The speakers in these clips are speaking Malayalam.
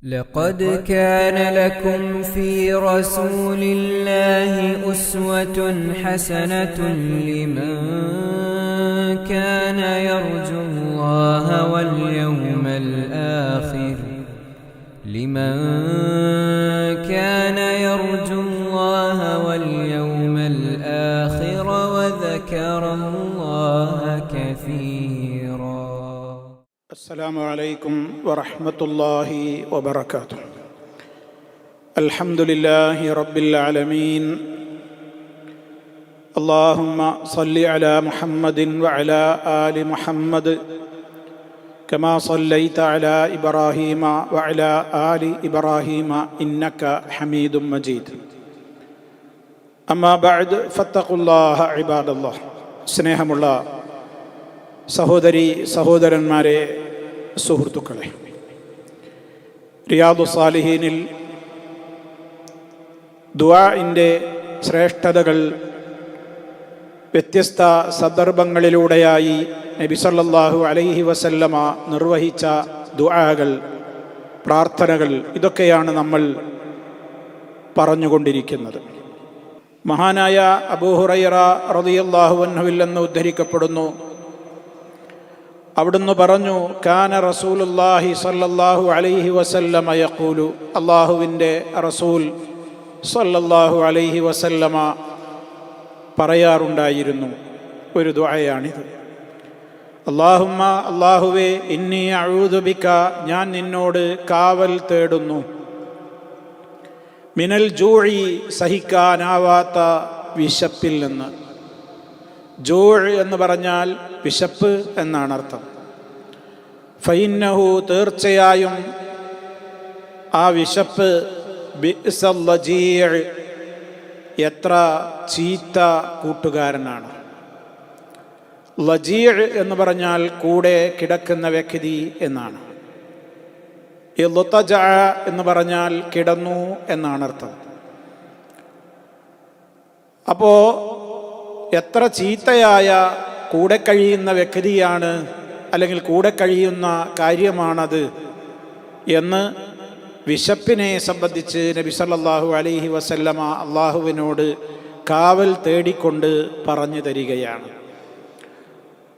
لقد كان لكم في رسول الله أسوة حسنة لمن كان يرجو الله واليوم الآخر وذكر الله كثيرا. السلام عليكم ورحمة الله وبركاته. الحمد لله رب العالمين. اللهم صل على محمد وعلى آل محمد كما صليت على إبراهيم وعلى آل إبراهيم إنك حميد مجيد. أما بعد فاتقوا الله عباد الله. സ്നേഹമുള്ള സഹോദരി സഹോദരന്മാരെ, സുഹൃത്തുക്കളെ, റിയാദു സാലിഹീനിൽ ദുആഇൻ്റെ ശ്രേഷ്ഠതകൾ വ്യത്യസ്ത സന്ദർഭങ്ങളിലൂടെയായി നബി സല്ലല്ലാഹു അലൈഹി വസല്ലമ നിർവഹിച്ച ദുആകൾ, പ്രാർത്ഥനകൾ, ഇതൊക്കെയാണ് നമ്മൾ പറഞ്ഞുകൊണ്ടിരിക്കുന്നത്. മഹാനായ അബൂ ഹുറൈറ റളിയല്ലാഹു അൻഹുവിൽ നിന്ന് ഉദ്ധരിക്കപ്പെടുന്നു, അവിടുന്ന് പറഞ്ഞു, കാന റസൂലുള്ളാഹി സ്വല്ലല്ലാഹു അലൈഹി വസല്ലമ യഖൂലു, അല്ലാഹുവിൻ്റെ റസൂൽ സ്വല്ലല്ലാഹു അലൈഹി വസല്ലമ പറയാറുണ്ടായിരുന്നു ഒരു ദുആയാണിത്. അല്ലാഹുമ്മ, അല്ലാഹുവേ, ഇന്നി അഊദു ബിക, ഞാൻ നിന്നോട് കാവൽ തേടുന്നു, മിനൽ ജൂഇ, സഹിക്കാനാവാത്ത വിശപ്പിൽ നിന്ന്. ജൂഅ് എന്ന് പറഞ്ഞാൽ വിശപ്പ് എന്നാണ് അർത്ഥം. ഫഇന്നഹു, തീർച്ചയായും ആ വിശപ്പ്, ബിഅ്സൽ ലജീഅ്, എത്ര ചീത്ത കൂട്ടുകാരനാണ്. ലജീഅ് എന്ന് പറഞ്ഞാൽ കൂടെ കിടക്കുന്ന വ്യക്തി എന്നാണ്. ഇൽതജഅ എന്ന് പറഞ്ഞാൽ കിടന്നു എന്നാണ് അർത്ഥം. അപ്പോൾ എത്ര ചീത്തയായ കൂടെ കഴിയുന്ന വ്യക്തിയാണ്, അല്ലെങ്കിൽ കൂടെ കഴിയുന്ന കാര്യമാണത് എന്ന് വിശപ്പിനെ സംബന്ധിച്ച് നബി സല്ലല്ലാഹു അലൈഹി വസല്ലമ അള്ളാഹുവിനോട് കാവൽ തേടിക്കൊണ്ട് പറഞ്ഞു തരികയാണ്.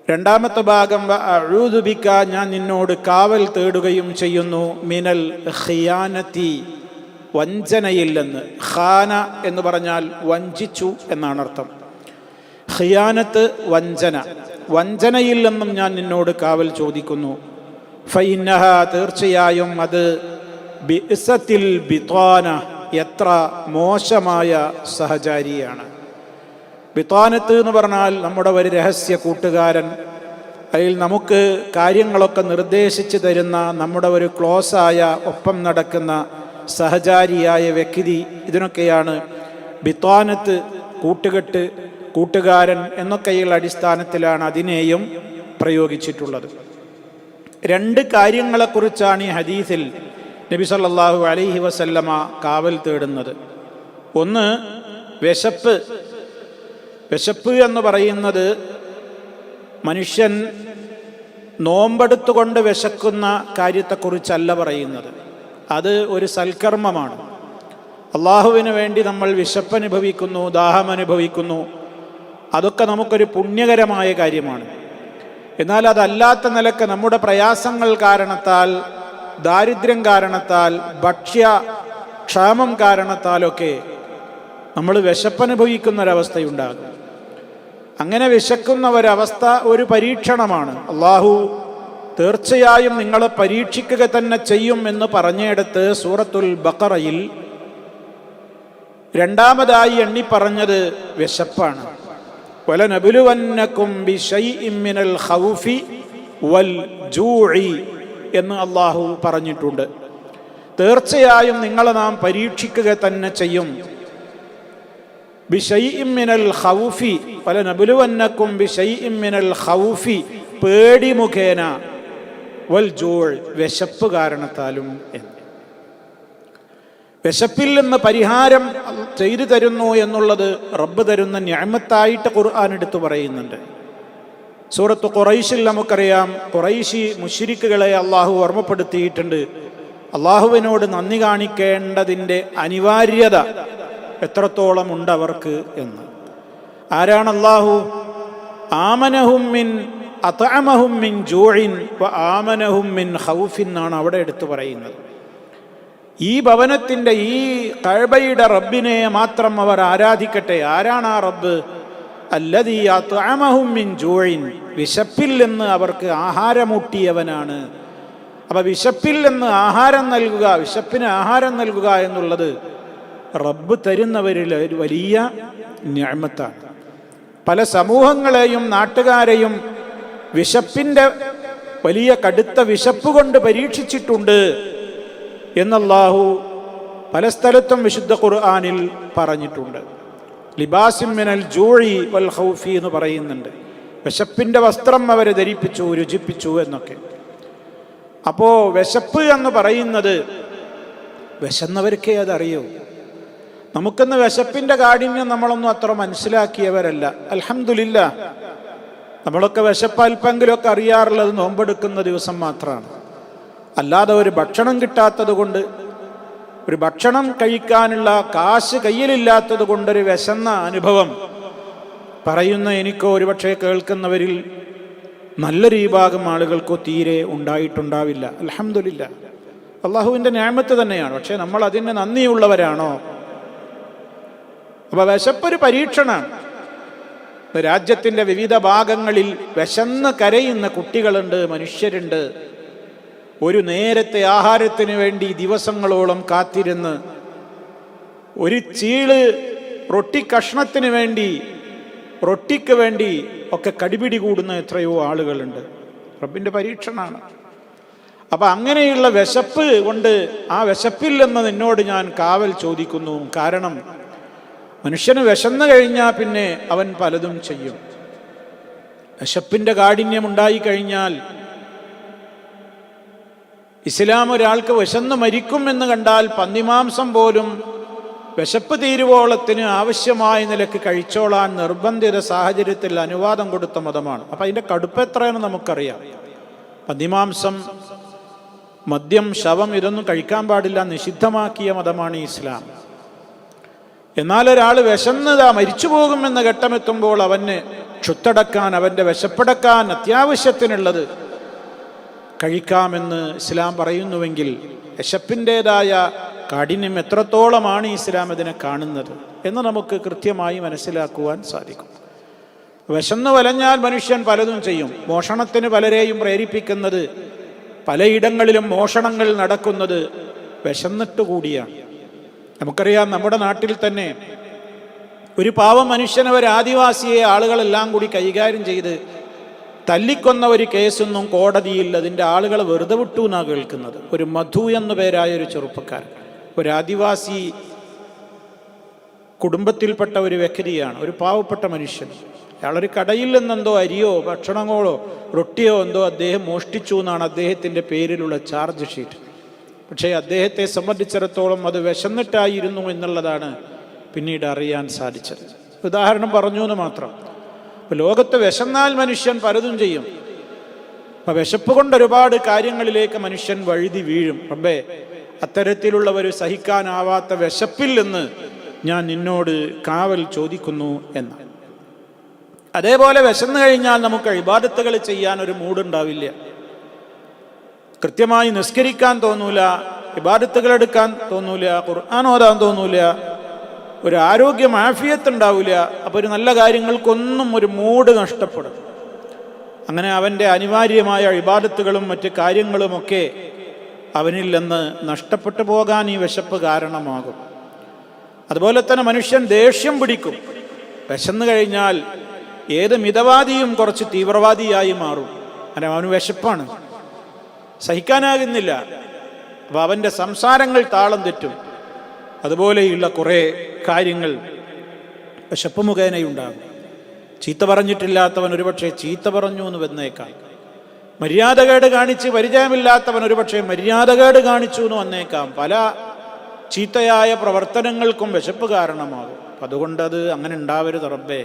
രണ്ടാമത്തെ ഭാഗം, അഊദു ബിക, ഞാൻ നിന്നോട് കാവൽ തേടുകയും ചെയ്യുന്നു, മിനൽ ഖിയാനത്തി, വഞ്ചനയിൽ നിന്ന്. ഖാന എന്ന് പറഞ്ഞാൽ വഞ്ചിച്ചു എന്നാണ് അർത്ഥം. ഖിയാനത്ത്, വഞ്ചന. വഞ്ചനയിൽ നിന്നും ഞാൻ നിന്നോട് കാവൽ ചോദിക്കുന്നു. ഫഇന്നഹ, തീർച്ചയായും അത്, ബിഅ്സത്തിൽ ബിത്വാന, എത്ര മോശമായ സഹചാരിയാണ്. ബിത്വാനത്ത് എന്ന് പറഞ്ഞാൽ നമ്മുടെ ഒരു രഹസ്യ കൂട്ടുകാരൻ, അതിൽ നമുക്ക് കാര്യങ്ങളൊക്കെ നിർദ്ദേശിച്ചു തരുന്ന നമ്മുടെ ഒരു ക്ലോസായ, ഒപ്പം നടക്കുന്ന സഹചാരിയായ വ്യക്തി. ഇതിനൊക്കെയാണ് ബിത്വാനത്ത്, കൂട്ടുകെട്ട്, കൂട്ടുകാരൻ എന്നൊക്കെയുള്ള അടിസ്ഥാനത്തിലാണ് അതിനെയും പ്രയോഗിച്ചിട്ടുള്ളത്. രണ്ട് കാര്യങ്ങളെക്കുറിച്ചാണ് ഈ ഹദീസിൽ നബി സല്ലല്ലാഹു അലൈഹി വസല്ലമ കാവൽ തേടുന്നത്. ഒന്ന്, വിശപ്പ്. വിശപ്പ് എന്ന് പറയുന്നത് മനുഷ്യൻ നോമ്പെടുത്തുകൊണ്ട് വിശക്കുന്ന കാര്യത്തെക്കുറിച്ചല്ല പറയുന്നത്. അത് ഒരു സൽക്കർമ്മമാണ്. അള്ളാഹുവിന് വേണ്ടി നമ്മൾ വിശപ്പനുഭവിക്കുന്നു, ദാഹമനുഭവിക്കുന്നു, അതൊക്കെ നമുക്കൊരു പുണ്യകരമായ കാര്യമാണ്. എന്നാൽ അതല്ലാത്ത നിലക്ക് നമ്മുടെ പ്രയാസങ്ങൾ കാരണത്താൽ, ദാരിദ്ര്യം കാരണത്താൽ, ഭക്ഷ്യക്ഷാമം കാരണത്താലൊക്കെ നമ്മൾ വിശപ്പനുഭവിക്കുന്നൊരവസ്ഥയുണ്ടാകും. അങ്ങനെ വിശക്കുന്ന ഒരവസ്ഥ ഒരു പരീക്ഷണമാണ്. അള്ളാഹു തീർച്ചയായും നിങ്ങളെ പരീക്ഷിക്കുക തന്നെ ചെയ്യും എന്ന് പറഞ്ഞെടുത്ത് സൂറത്തുൽ ബഖറയിൽ രണ്ടാമതായി എണ്ണി പറഞ്ഞത് വിശപ്പാണ്. വലനബ്ലുവന്നകും ബിശൈഇൻ മിനൽ ഖൗഫി വൽ ജൂഇ എന്ന് അള്ളാഹു പറഞ്ഞിട്ടുണ്ട്. തീർച്ചയായും നിങ്ങളെ നാം പരീക്ഷിക്കുക തന്നെ ചെയ്യും. ബിശൈഇൻ മിനൽ ഖൗഫി, വലനബ്ലുവന്നകും ബിശൈഇൻ മിനൽ ഖൗഫി, പേടി മുഖേന, വൽ ജൂഅ്, വിശപ്പ് കാരണത്താലും എന്ന്. വിശപ്പിൽ നിന്ന് പരിഹാരം ചെയ്തു തരുന്നു എന്നുള്ളത് റബ്ബ് തരുന്ന നിഅമത്തായിട്ട് ഖുർആൻ എടുത്തു പറയുന്നുണ്ട്. സൂറത്ത് ഖുറൈശിൽ നമുക്കറിയാം, ഖുറൈശി മുശ്രിക്കുകളെ അള്ളാഹു ഓർമ്മപ്പെടുത്തിയിട്ടുണ്ട്. അള്ളാഹുവിനോട് നന്ദി കാണിക്കേണ്ടതിൻ്റെ അനിവാര്യത എത്രത്തോളം ഉണ്ട് അവർക്ക് എന്ന്. ആരാണ് അള്ളാഹു? ആമനഹും മിൻ അത്അമഹും മിൻ ജൂഇൻ വ ആമനഹും മിൻ ഖൗഫിൻ എന്നാണ് അവിടെ എടുത്തു പറയുന്നത്. ഈ ഭവനത്തിൻ്റെ, ഈ കഅബയുടെ റബ്ബിനെ മാത്രം അവർ ആരാധിക്കട്ടെ. ആരാണ് ആ റബ്ബ്? അല്ലദീ അത്അമഹും മിൻ ജൂഇൻ, വിശപ്പിൽ നിന്ന് അവർക്ക് ആഹാരമൂട്ടിയവനാണ്. അപ്പം വിശപ്പിൽ നിന്ന് ആഹാരം നൽകുക, വിശപ്പിന് ആഹാരം നൽകുക എന്നുള്ളത് റബ്ബ് തരുന്നവരിൽ ഒരു വലിയ നിഅമത്താണ്. പല സമൂഹങ്ങളെയും നാട്ടുകാരെയും വിശപ്പിൻ്റെ വലിയ കടുത്ത വിശപ്പ് കൊണ്ട് പരീക്ഷിച്ചിട്ടുണ്ട് എന്നല്ലാഹു പല സ്ഥലത്തും വിശുദ്ധ ഖുർആനിൽ പറഞ്ഞിട്ടുണ്ട്. ലിബാസിൻ മിനൽ ജൂഇ വൽ ഖൗഫി എന്ന് പറയുന്നുണ്ട്. വിശപ്പിൻ്റെ വസ്ത്രം അവരെ ധരിപ്പിച്ചു, രുചിപ്പിച്ചു എന്നൊക്കെ. അപ്പോൾ വിശപ്പ് എന്ന് പറയുന്നത് വിശന്നവർക്കേ അതറിയൂ. നമുക്കിന്ന് വിശപ്പിൻ്റെ കാഠിന്യം നമ്മളൊന്നും അത്ര മനസ്സിലാക്കിയവരല്ല. അൽഹംദുലില്ലാഹ്, നമ്മളൊക്കെ വിശപ്പ് അല്പെങ്കിലുമൊക്കെ അറിയാറുള്ളത് നോമ്പെടുക്കുന്ന ദിവസം മാത്രമാണ്. അല്ലാതെ ഒരു ഭക്ഷണം കിട്ടാത്തത് കൊണ്ട്, ഒരു ഭക്ഷണം കഴിക്കാനുള്ള കാശ് കയ്യിലില്ലാത്തത് കൊണ്ടൊരു വിശന്ന അനുഭവം പറയുന്ന എനിക്കോ ഒരുപക്ഷെ കേൾക്കുന്നവരിൽ നല്ലൊരു വിഭാഗം ആളുകൾക്കോ തീരെ ഉണ്ടായിട്ടുണ്ടാവില്ല. അൽഹംദുലില്ലാഹ്, അള്ളാഹുവിൻ്റെ നിഅമത്ത് തന്നെയാണ്. പക്ഷേ നമ്മൾ അതിന് നന്ദിയുള്ളവരാണോ? അപ്പോൾ വിശപ്പൊരു പരീക്ഷണമാണ്. രാജ്യത്തിൻ്റെ വിവിധ ഭാഗങ്ങളിൽ വിശന്ന് കരയുന്ന കുട്ടികളുണ്ട്, മനുഷ്യരുണ്ട്. ഒരു നേരത്തെ ആഹാരത്തിന് വേണ്ടി ദിവസങ്ങളോളം കാത്തിരുന്ന്, ഒരു ചീള് റൊട്ടി കഷ്ണത്തിന് വേണ്ടി, റൊട്ടിക്ക് വേണ്ടി ഒക്കെ കടിപിടി കൂടുന്ന എത്രയോ ആളുകളുണ്ട്. റബ്ബിൻ്റെ പരീക്ഷണമാണ്. അപ്പം അങ്ങനെയുള്ള വിശപ്പ് കൊണ്ട്, ആ വിശപ്പിൽ നിന്ന് നിന്നോട് ഞാൻ കാവൽ ചോദിക്കുന്നു. കാരണം മനുഷ്യന് വിശന്നു കഴിഞ്ഞാൽ പിന്നെ അവൻ പലതും ചെയ്യും. വിശപ്പിൻ്റെ കാഠിന്യം ഉണ്ടായിക്കഴിഞ്ഞാൽ, ഇസ്ലാം ഒരാൾക്ക് വിശന്ന് മരിക്കും എന്ന് കണ്ടാൽ പന്നിമാംസം പോലും വിശപ്പ് തീരുവോളത്തിന് ആവശ്യമായ നിലക്ക് കഴിച്ചോളാൻ നിർബന്ധിത സാഹചര്യത്തിൽ അനുവാദം കൊടുത്ത മതമാണ്. അപ്പം അതിൻ്റെ കടുപ്പ് എത്രയെന്ന് നമുക്കറിയാം. പന്നിമാംസം, മദ്യം, ശവം ഇതൊന്നും കഴിക്കാൻ പാടില്ല, നിഷിദ്ധമാക്കിയ മതമാണ് ഇസ്ലാം. എന്നാൽ ഒരാൾ വിശന്നതാ മരിച്ചു പോകുമെന്ന ഘട്ടമെത്തുമ്പോൾ അവന് ക്ഷുത്തടക്കാൻ, അവൻ്റെ വിശപ്പടക്കാൻ അത്യാവശ്യത്തിനുള്ളത് കഴിക്കാമെന്ന് ഇസ്ലാം പറയുന്നുവെങ്കിൽ വിശപ്പിൻ്റേതായ കാഠിന്യം എത്രത്തോളമാണ് ഇസ്ലാം ഇതിനെ കാണുന്നത് എന്ന് നമുക്ക് കൃത്യമായി മനസ്സിലാക്കുവാൻ സാധിക്കും. വിശന്നു വലഞ്ഞാൽ മനുഷ്യൻ പലതും ചെയ്യും. മോഷണത്തിന് പലരെയും പ്രേരിപ്പിക്കുന്നത്, പലയിടങ്ങളിലും മോഷണങ്ങൾ നടക്കുന്നത് വിശന്നിട്ട് കൂടിയാണ്. നമുക്കറിയാം, നമ്മുടെ നാട്ടിൽ തന്നെ ഒരു പാവം മനുഷ്യനെ, ഒരു ആദിവാസിയെ ആളുകളെല്ലാം കൂടി കൈകാര്യം ചെയ്ത് തല്ലിക്കൊന്ന ഒരു കേസൊന്നും കോടതിയിൽ അതിൻ്റെ ആളുകളെ വെറുതെ വിട്ടു എന്നാണ് കേൾക്കുന്നത്. ഒരു മധു എന്നു പേരായ ഒരു ചെറുപ്പക്കാരൻ, ഒരു ആദിവാസി കുടുംബത്തിൽപ്പെട്ട ഒരു വ്യക്തിയാണ്, ഒരു പാവപ്പെട്ട മനുഷ്യൻ. അയാളൊരു കടയിൽ നിന്നെന്തോ അരിയോ ഭക്ഷണങ്ങളോ റൊട്ടിയോ എന്തോ അദ്ദേഹം മോഷ്ടിച്ചു എന്നാണ് അദ്ദേഹത്തിൻ്റെ പേരിലുള്ള ചാർജ് ഷീറ്റ്. പക്ഷേ അദ്ദേഹത്തെ സംബന്ധിച്ചിടത്തോളം അത് വിശന്നിട്ടായിരുന്നു എന്നുള്ളതാണ് പിന്നീട് അറിയാൻ സാധിച്ചത്. ഉദാഹരണം പറഞ്ഞു എന്ന് മാത്രം. അപ്പോൾ ലോകത്ത് വിശന്നാൽ മനുഷ്യൻ പലതും ചെയ്യും. അപ്പം വിശപ്പ് കൊണ്ട് ഒരുപാട് കാര്യങ്ങളിലേക്ക് മനുഷ്യൻ വഴുതി വീഴും. റബ്ബേ, അത്തരത്തിലുള്ള ഒരു സഹിക്കാനാവാത്ത വിശപ്പിൽ നിന്ന് ഞാൻ നിന്നോട് കാവൽ ചോദിക്കുന്നു എന്ന്. അതേപോലെ വിശന്നു കഴിഞ്ഞാൽ നമുക്ക് ഇബാദത്തുകൾ ചെയ്യാൻ ഒരു മൂടുണ്ടാവില്ല. കൃത്യമായി നിസ്കരിക്കാൻ തോന്നൂല, ഇബാദത്തുകൾ എടുക്കാൻ തോന്നൂല, ഖുർആൻ ഓതാൻ തോന്നൂല, ഒരു ആരോഗ്യം ആഫിയത്ത് ഉണ്ടാവില്ല. അപ്പോൾ ഒരു നല്ല കാര്യങ്ങൾക്കൊന്നും ഒരു മൂഡ് നഷ്ടപ്പെടും. അങ്ങനെ അവൻ്റെ അനിവാര്യമായ ഇബാദത്തുകളും മറ്റ് കാര്യങ്ങളുമൊക്കെ അവനിൽ നിന്ന് നഷ്ടപ്പെട്ടു പോകാൻ ഈ വിശപ്പ് കാരണമാകും. അതുപോലെ തന്നെ മനുഷ്യൻ ദേഷ്യം പിടിക്കും. വിശന്നു കഴിഞ്ഞാൽ ഏത് മിതവാദിയും കുറച്ച് തീവ്രവാദിയായി മാറും. അങ്ങനെ അവന് വിശപ്പാണ്, സഹിക്കാനാകുന്നില്ല. അപ്പോൾ അവൻ്റെ സംസാരങ്ങൾ താളം തെറ്റും. അതുപോലെയുള്ള കുറേ കാര്യങ്ങൾ വിശപ്പ് മുഖേനയുണ്ടാകും. ചീത്ത പറഞ്ഞിട്ടില്ലാത്തവൻ ഒരുപക്ഷെ ചീത്ത പറഞ്ഞു എന്ന് വന്നേക്കാം. മര്യാദകേട് കാണിച്ച് പരിചയമില്ലാത്തവൻ ഒരുപക്ഷെ മര്യാദകേട് കാണിച്ചു എന്ന് വന്നേക്കാം. പല ചീത്തയായ പ്രവർത്തനങ്ങൾക്കും വിശപ്പ് കാരണമാകും. അതുകൊണ്ടത് അങ്ങനെ ഉണ്ടാവരുത് റബ്ബേ.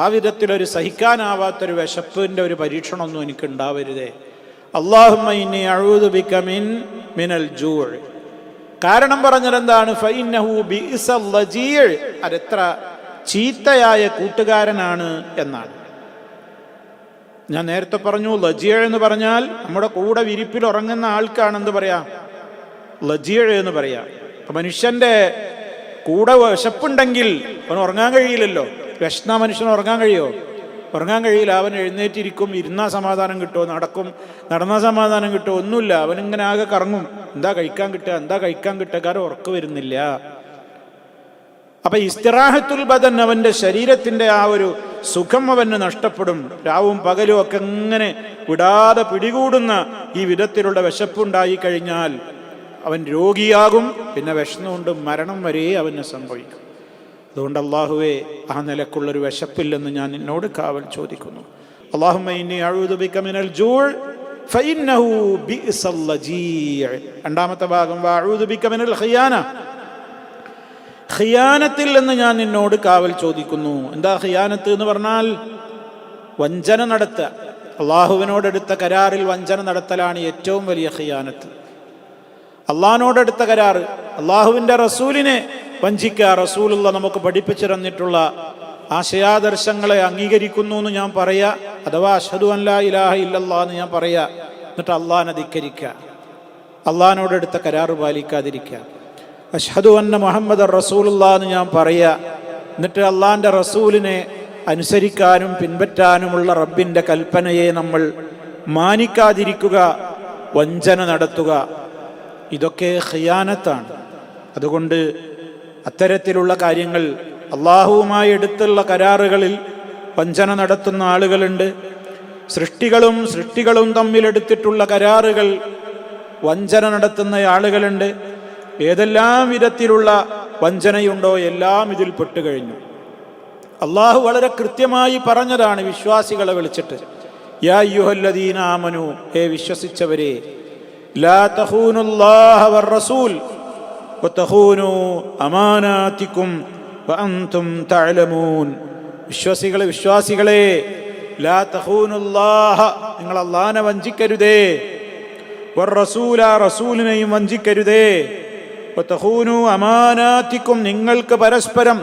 ആ വിധത്തിലൊരു സഹിക്കാനാവാത്തൊരു വിശപ്പിൻ്റെ ഒരു പരീക്ഷണമൊന്നും എനിക്ക് ഉണ്ടാവരുതേ. അല്ലാഹുമ്മ ഇന്നി അഊദു ബിക മിനൽ ജൂഅ്. കാരണം പറഞ്ഞത് എന്താണ്? ഫഇന്നഹു ബിഇസൽ ലജീഅ്, അതെത്ര ചീത്തയായ കൂട്ടുകാരനാണ് എന്നാണ്. ഞാൻ നേരത്തെ പറഞ്ഞു, ലജീഅ് എന്ന് പറഞ്ഞാൽ നമ്മുടെ കൂടെ വിരിപ്പിൽ ഉറങ്ങുന്ന ആൾക്കാണ് എന്ത് പറയാ? ലജീഅ് എന്ന് പറയാ. അപ്പൊ മനുഷ്യന്റെ കൂടെ വിശപ്പുണ്ടെങ്കിൽ അവൻ ഉറങ്ങാൻ കഴിയില്ലല്ലോ. വിശന്ന മനുഷ്യന് ഉറങ്ങാൻ കഴിയുമോ? ഉറങ്ങാൻ കഴിയില്ല. അവൻ എഴുന്നേറ്റിരിക്കും, ഇരുന്നാൽ സമാധാനം കിട്ടുമോ? നടന്നാൽ സമാധാനം കിട്ടുമോ? ഒന്നുമില്ല. അവനിങ്ങനെ ആകെ കറങ്ങും. എന്താ കഴിക്കാൻ കിട്ടുക? കാരണം ഉറക്കം വരുന്നില്ല. അപ്പൊ ഇസ്തിറാഹത്തുൽ ബദൻ, അവന്റെ ശരീരത്തിന്റെ ആ ഒരു സുഖം അവന് നഷ്ടപ്പെടും. രാവും പകലും ഒക്കെ ഇങ്ങനെ വിടാതെ പിടികൂടുന്ന ഈ വിധത്തിലുള്ള വിശപ്പുണ്ടായി കഴിഞ്ഞാൽ അവൻ രോഗിയാകും. പിന്നെ വിഷന്നുകൊണ്ട് മരണം വരെ അവന് സംഭവിക്കും. അതുകൊണ്ട് അല്ലാഹുവേ, ആ നിലക്കുള്ളൊരു വിശപ്പില്ലെന്ന് ഞാൻ നിന്നോട് കാവൽ ചോദിക്കുന്നു. അല്ലാഹുമ്മ ഇന്നി അഊദു ബിക മിനൽ ജൂഅ് ഫഇന്നഹു ബിഇസൽ ലജീഅ്. രണ്ടാമത്തെ ഭാഗം വഅഊദു ബിക മിനൽ ഖിയാന, ഖിയാനത്തിൽ നിന്ന് ഞാൻ നിന്നോട് കാവൽ ചോദിക്കുന്നു. എന്താ ഖിയാനത്ത് എന്ന് പറഞ്ഞാൽ? വഞ്ചന നടത്തുക. അള്ളാഹുവിനോടെടുത്ത കരാറിൽ വഞ്ചന നടത്തലാണ് ഏറ്റവും വലിയ ഖിയാനത്ത്. അള്ളാഹിനോടെടുത്ത കരാറ്, അള്ളാഹുവിൻ്റെ റസൂലിനെ വഞ്ചിക്കുക. റസൂലുള്ള നമുക്ക് പഠിപ്പിച്ചു തന്നിട്ടുള്ള ആശയാദർശങ്ങളെ അംഗീകരിക്കുന്നു എന്ന് ഞാൻ പറയാ, അഥവാ അഷ്ഹദു അൻ ലാ ഇലാഹ ഇല്ലല്ലാഹ് എന്ന് ഞാൻ പറയാ, എന്നിട്ട് അള്ളാഹിനെ ധിക്കരിക്കുക, അള്ളാഹിനോടെടുത്ത കരാറ് പാലിക്കാതിരിക്കുക. അഷ്ഹദു അന്ന മുഹമ്മദ് റസൂലുള്ളാഹ് എന്ന് ഞാൻ പറയാ, എന്നിട്ട് അള്ളാഹിൻ്റെ റസൂലിനെ അനുസരിക്കാനും പിൻപറ്റാനുമുള്ള റബ്ബിൻ്റെ കൽപ്പനയെ നമ്മൾ മാനിക്കാതിരിക്കുക, വഞ്ചന നടത്തുക, ഇതൊക്കെ ഖിയാനത്താണ്. അതുകൊണ്ട് അത്തരത്തിലുള്ള കാര്യങ്ങൾ, അള്ളാഹുവുമായി എടുത്തുള്ള കരാറുകളിൽ വഞ്ചന നടത്തുന്ന ആളുകളുണ്ട്. സൃഷ്ടികളും തമ്മിലെടുത്തിട്ടുള്ള കരാറുകൾ വഞ്ചന നടത്തുന്ന ആളുകളുണ്ട്. ഏതെല്ലാം വിധത്തിലുള്ള വഞ്ചനയുണ്ടോ എല്ലാം ഇതിൽ പെട്ടുകഴിഞ്ഞു. അള്ളാഹു വളരെ കൃത്യമായി പറഞ്ഞതാണ് വിശ്വാസികളെ വിളിച്ചിട്ട്, യാ അയ്യുഹല്ലദീന ആമനു, ഹേ വിശ്വസിച്ചവരെ, ലാ തഖൂനുല്ലാഹ വർ-റസൂൽ വതഖൂനു അമാനാതികും വഅൻതും തഅലമൂൻ. വിശ്വാസികളെ, ലാ തഖൂനുല്ലാഹ, നിങ്ങൾ അല്ലാഹുവിനെ വഞ്ചിക്കരുതേ, വർ-റസൂല, റസൂലിനെയും വഞ്ചിക്കരുതേ, വതഖൂനു അമാനാതികും, നിങ്ങൾക്ക് പരസ്പരം,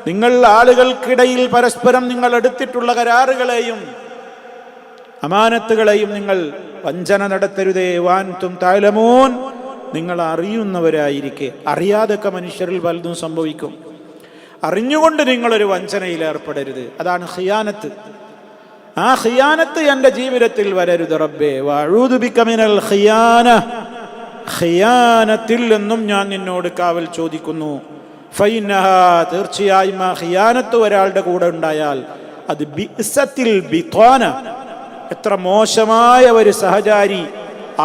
നിങ്ങൾ ആളുകൾക്കിടയിൽ പരസ്പരം നിങ്ങൾ എടുത്തിട്ടുള്ള കരാറുകളെയും അമാനത്തുകളെയും നിങ്ങൾ വഞ്ചന നടത്തരുതേ. വഅൻതും തഅലമൂൻ, നിങ്ങൾ അറിയുന്നവരായിരിക്കെ. അറിയാതൊക്കെ മനുഷ്യരിൽ പലതും സംഭവിക്കും. അറിഞ്ഞുകൊണ്ട് നിങ്ങളൊരു വഞ്ചനയിൽ ഏർപ്പെടരുത്. അതാണ് ഖിയാനത്ത്. ആ ഖിയാനത്ത് എൻ്റെ ജീവിതത്തിൽ വരരുത് റബ്ബേ. വഅഊദു ബിക മിനൽ ഖിയാന, ഖിയാനത്തിൽ നിന്നും ഞാൻ നിന്നോട് കാവൽ ചോദിക്കുന്നു. ഫൈനഹാ, തീർച്ചയായും ആ ഖിയാനത്ത് ഒരാളുടെ കൂടെ ഉണ്ടായാൽ അത് ബിഅസത്തിൽ ബിത്വാന, എത്ര മോശമായ ഒരു സഹചാരി,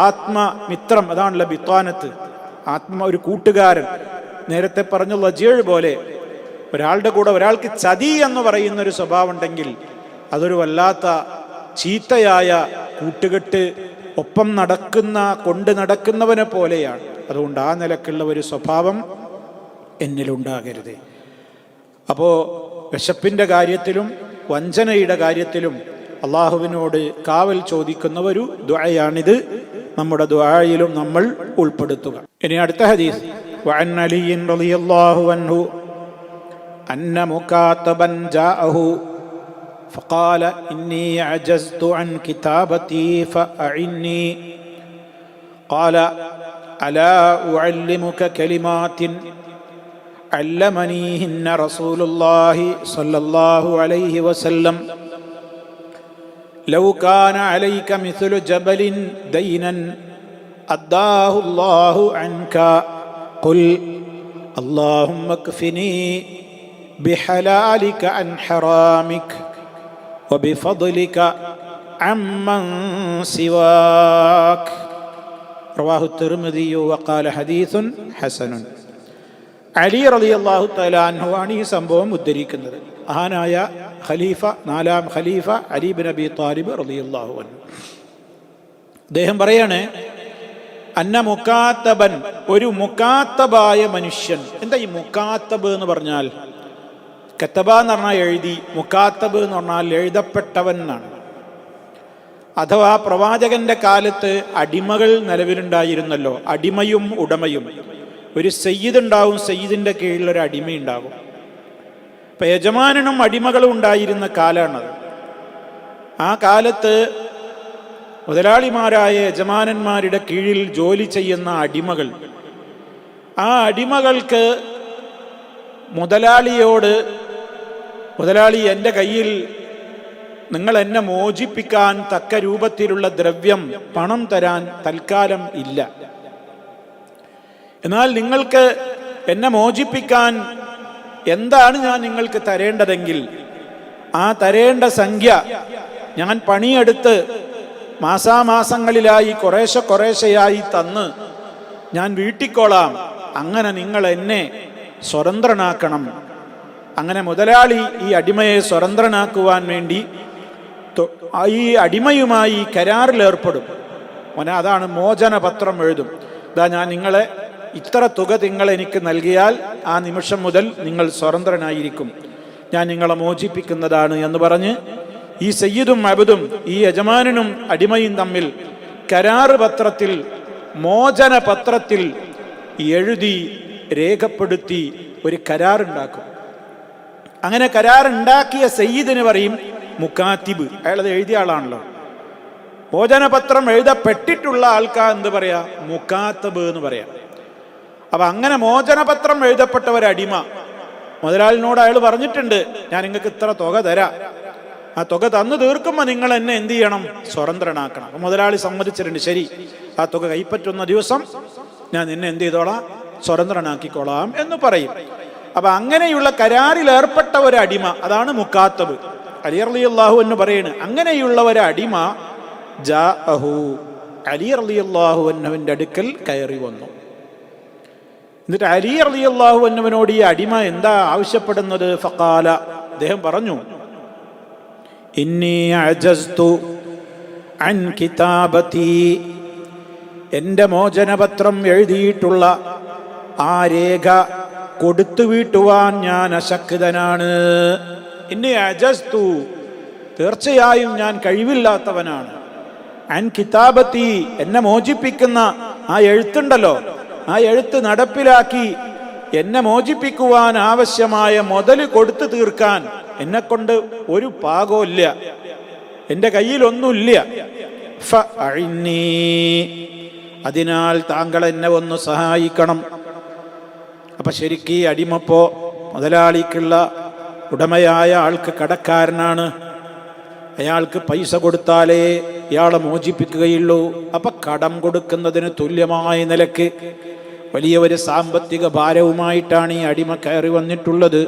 ആത്മമിത്രം, അതാണല്ലോ ബിത്വാനത്ത്. ഒരു കൂട്ടുകാരൻ. നേരത്തെ പറഞ്ഞ ലജീഅ് പോലെ ഒരാളുടെ കൂടെ ഒരാൾക്ക് ചതി എന്ന് പറയുന്ന ഒരു സ്വഭാവം ഉണ്ടെങ്കിൽ അതൊരു വല്ലാത്ത ചീത്തയായ കൂട്ടുകെട്ട്, ഒപ്പം കൊണ്ട് നടക്കുന്നവനെ പോലെയാണ്. അതുകൊണ്ട് ആ നിലക്കുള്ള ഒരു സ്വഭാവം എന്നിലുണ്ടാകരുത്. അപ്പോൾ വിശപ്പിൻ്റെ കാര്യത്തിലും വഞ്ചനയുടെ കാര്യത്തിലും അള്ളാഹുവിനോട് കാവൽ ചോദിക്കുന്ന ഒരു ദുആയാണിത്. നമ്മുടെ ദുആയിലും നമ്മൾ ഉൾപ്പെടുത്തുക. ഇനി അടുത്ത ഹദീസ്, വഅൻ അലിയ്യിൻ റളിയല്ലാഹു അൻഹു അന്ന മുകാതബൻ ജാഅഹു ഫഖാല ഇന്നി അജസ്തു അൻ കിതാബതി ഫഅഇന്നി ഖാല അലാ ഉഅല്ലിമുക കലിമാത്തിൻ അല്ലമനീഹിന്ന റസൂലുള്ളാഹി സ്വല്ലല്ലാഹു അലൈഹി വസല്ലം ലൗ കാന അലൈക മിസ്ലു ജബലിൻ ദൈനൻ അദ്ദാഹു അല്ലാഹു അൻക ഖുൽ അല്ലാഹുമ്മ ക്ഫിനി ബിഹലാലിക അൻ ഹറാമിക വബിഫദ്ലിക അമ്മൻ സിവാക. റവാഹു തിർമിദി വഖാല ഹദീസുൻ ഹസനുൻ. അലി റളിയല്ലാഹു തആല അൻഹു ആണ് ഈ സംഭവം ഉദ്ധരിക്കുന്നത്. മഹാനായ ഖലീഫ, 4ാം ഖലീഫ അലി ഇബ്നു അബി ത്വാലിബ് റളിയല്ലാഹു അൻഹു. അദ്ദേഹം പറയാണ്, അന്ന മുകാത്തബൻ, ഒരു മുകാത്തബായ മനുഷ്യൻ. എന്താ ഈ മുകാത്തബ് എന്ന് പറഞ്ഞാൽ? കത്തബ എന്ന് പറഞ്ഞാൽ എഴുതി, മുകാത്തബ് എന്ന് പറഞ്ഞാൽ എഴുതപ്പെട്ടവൻ എന്നാണ്. അഥവാ പ്രവാചകന്റെ കാലത്ത് അടിമകൾ നിലവിലുണ്ടായിരുന്നല്ലോ, അടിമയും ഉടമയും. ഒരു സയ്യിദ് ഉണ്ടാവും, സയ്യിദിന്റെ കീഴിൽ ഒരു അടിമയുണ്ടാകും. ഇപ്പൊ യജമാനനും അടിമകളും ഉണ്ടായിരുന്ന കാലമാണത്. ആ കാലത്ത് മുതലാളിമാരായ യജമാനന്മാരുടെ കീഴിൽ ജോലി ചെയ്യുന്ന അടിമകൾ, ആ അടിമകൾക്ക് മുതലാളിയോട്, മുതലാളി എൻ്റെ കയ്യിൽ നിങ്ങൾ എന്നെ മോചിപ്പിക്കാൻ തക്ക രൂപത്തിലുള്ള ദ്രവ്യം, പണം തരാൻ തൽക്കാലം ഇല്ല. എന്നാൽ നിങ്ങൾക്ക് എന്നെ മോചിപ്പിക്കാൻ എന്താണ് ഞാൻ നിങ്ങൾക്ക് തരേണ്ടതെങ്കിൽ ആ തരേണ്ട സംഖ്യ ഞാൻ പണിയെടുത്ത് മാസാമാസങ്ങളിലായി കുറേശ്ശെയായി തന്ന് ഞാൻ വീട്ടിക്കോളാം. അങ്ങനെ നിങ്ങൾ എന്നെ സ്വതന്ത്രനാക്കണം. അങ്ങനെ മുതലാളി ഈ അടിമയെ സ്വതന്ത്രനാക്കുവാൻ വേണ്ടി ഈ അടിമയുമായി കരാറിലേർപ്പെടും. അതാണ് മോചനപത്രം എഴുതും. ഇതാ ഞാൻ നിങ്ങളെ ഇത്ര തുക നിങ്ങൾ എനിക്ക് നൽകിയാൽ ആ നിമിഷം മുതൽ നിങ്ങൾ സ്വതന്ത്രനായിരിക്കും, ഞാൻ നിങ്ങളെ മോചിപ്പിക്കുന്നതാണ് എന്ന് പറഞ്ഞ് ഈ സയ്യിദും അബ്ദും, ഈ യജമാനനും അടിമയും തമ്മിൽ കരാറ് പത്രത്തിൽ, മോചന പത്രത്തിൽ എഴുതി രേഖപ്പെടുത്തി ഒരു കരാറുണ്ടാക്കും. അങ്ങനെ കരാറുണ്ടാക്കിയ സയ്യിദിന് പറയും മുക്കാത്തിബ്. അയാളത് എഴുതിയ ആളാണല്ലോ. മോചനപത്രം എഴുതപ്പെട്ടിട്ടുള്ള ആൾക്കാർ എന്ത് പറയാ? മുക്കാത്തബ് എന്ന് പറയാം. അപ്പൊ അങ്ങനെ മോചനപത്രം എഴുതപ്പെട്ട ഒരു അടിമ മുതലാളിനോട് അയാൾ പറഞ്ഞിട്ടുണ്ട്, ഞാൻ നിങ്ങൾക്ക് ഇത്ര തുക തരാം, ആ തുക തന്നു തീർക്കുമ്പോൾ നിങ്ങൾ എന്നെ എന്ത് ചെയ്യണം? സ്വതന്ത്രനാക്കണം. അപ്പൊ മുതലാളി സമ്മതിച്ചിട്ടുണ്ട്, ശരി, ആ തുക കൈപ്പറ്റുന്ന ദിവസം ഞാൻ നിന്നെ എന്ത് ചെയ്തോളാം? സ്വതന്ത്രനാക്കിക്കോളാം എന്ന് പറയും. അപ്പൊ അങ്ങനെയുള്ള കരാറിൽ ഏർപ്പെട്ട ഒരു അടിമ, അതാണ് മുക്കാത്തബ്. അലി റളിയല്ലാഹു അൻഹു പറയാണ്, അങ്ങനെയുള്ള ഒരു അടിമ ജാഅഹു, അലി റളിയല്ലാഹു അൻഹുവിന്റെ അടുക്കൽ കയറി വന്നു. എന്നിട്ട് അലി റളിയല്ലാഹു അൻഹുവിനോട് ഈ അടിമ എന്താ ആവശ്യപ്പെടുന്നത്? ഫഖാല, അദ്ദേഹം പറഞ്ഞു, ഇന്നി അജസ്തു അൻ കിതാബതി, എൻ്റെ മോചനപത്രം എഴുതിയിട്ടുള്ള ആ രേഖ കൊടുത്തു വീട്ടുവാൻ ഞാൻ അശക്തനാണ്. ഇന്നി അജസ്തു, തീർച്ചയായും ഞാൻ കഴിവില്ലാത്തവനാണ്. അൻ കിതാബത്തി, എന്നെ മോചിപ്പിക്കുന്ന ആ എഴുത്തുണ്ടല്ലോ, ആ എഴുത്ത് നടപ്പിലാക്കി എന്നെ മോചിപ്പിക്കുവാൻ ആവശ്യമായ മുതൽ കൊടുത്തു തീർക്കാൻ എന്നെ കൊണ്ട് ഒരു പാകമില്ല, എൻ്റെ കയ്യിലൊന്നുമില്ല. ഫഅഇന്നീ, അതിനാൽ താങ്കൾ എന്നെ ഒന്ന് സഹായിക്കണം. അപ്പൊ ശരിക്കും ഈ അടിമപ്പോ മുതലാളിക്കുള്ള ഉടമയായ ആൾക്ക് കടക്കാരനാണ്. അയാൾക്ക് പൈസ കൊടുത്താലേ ഇയാളെ മോചിപ്പിക്കുകയുള്ളൂ. അപ്പൊ കടം കൊടുക്കുന്നതിന് തുല്യമായ നിലക്ക് വലിയ ഒരു സാമ്പത്തിക ഭാരവുമായിട്ടാണ് ഈ അടിമ കയറി വന്നിട്ടുള്ളത്.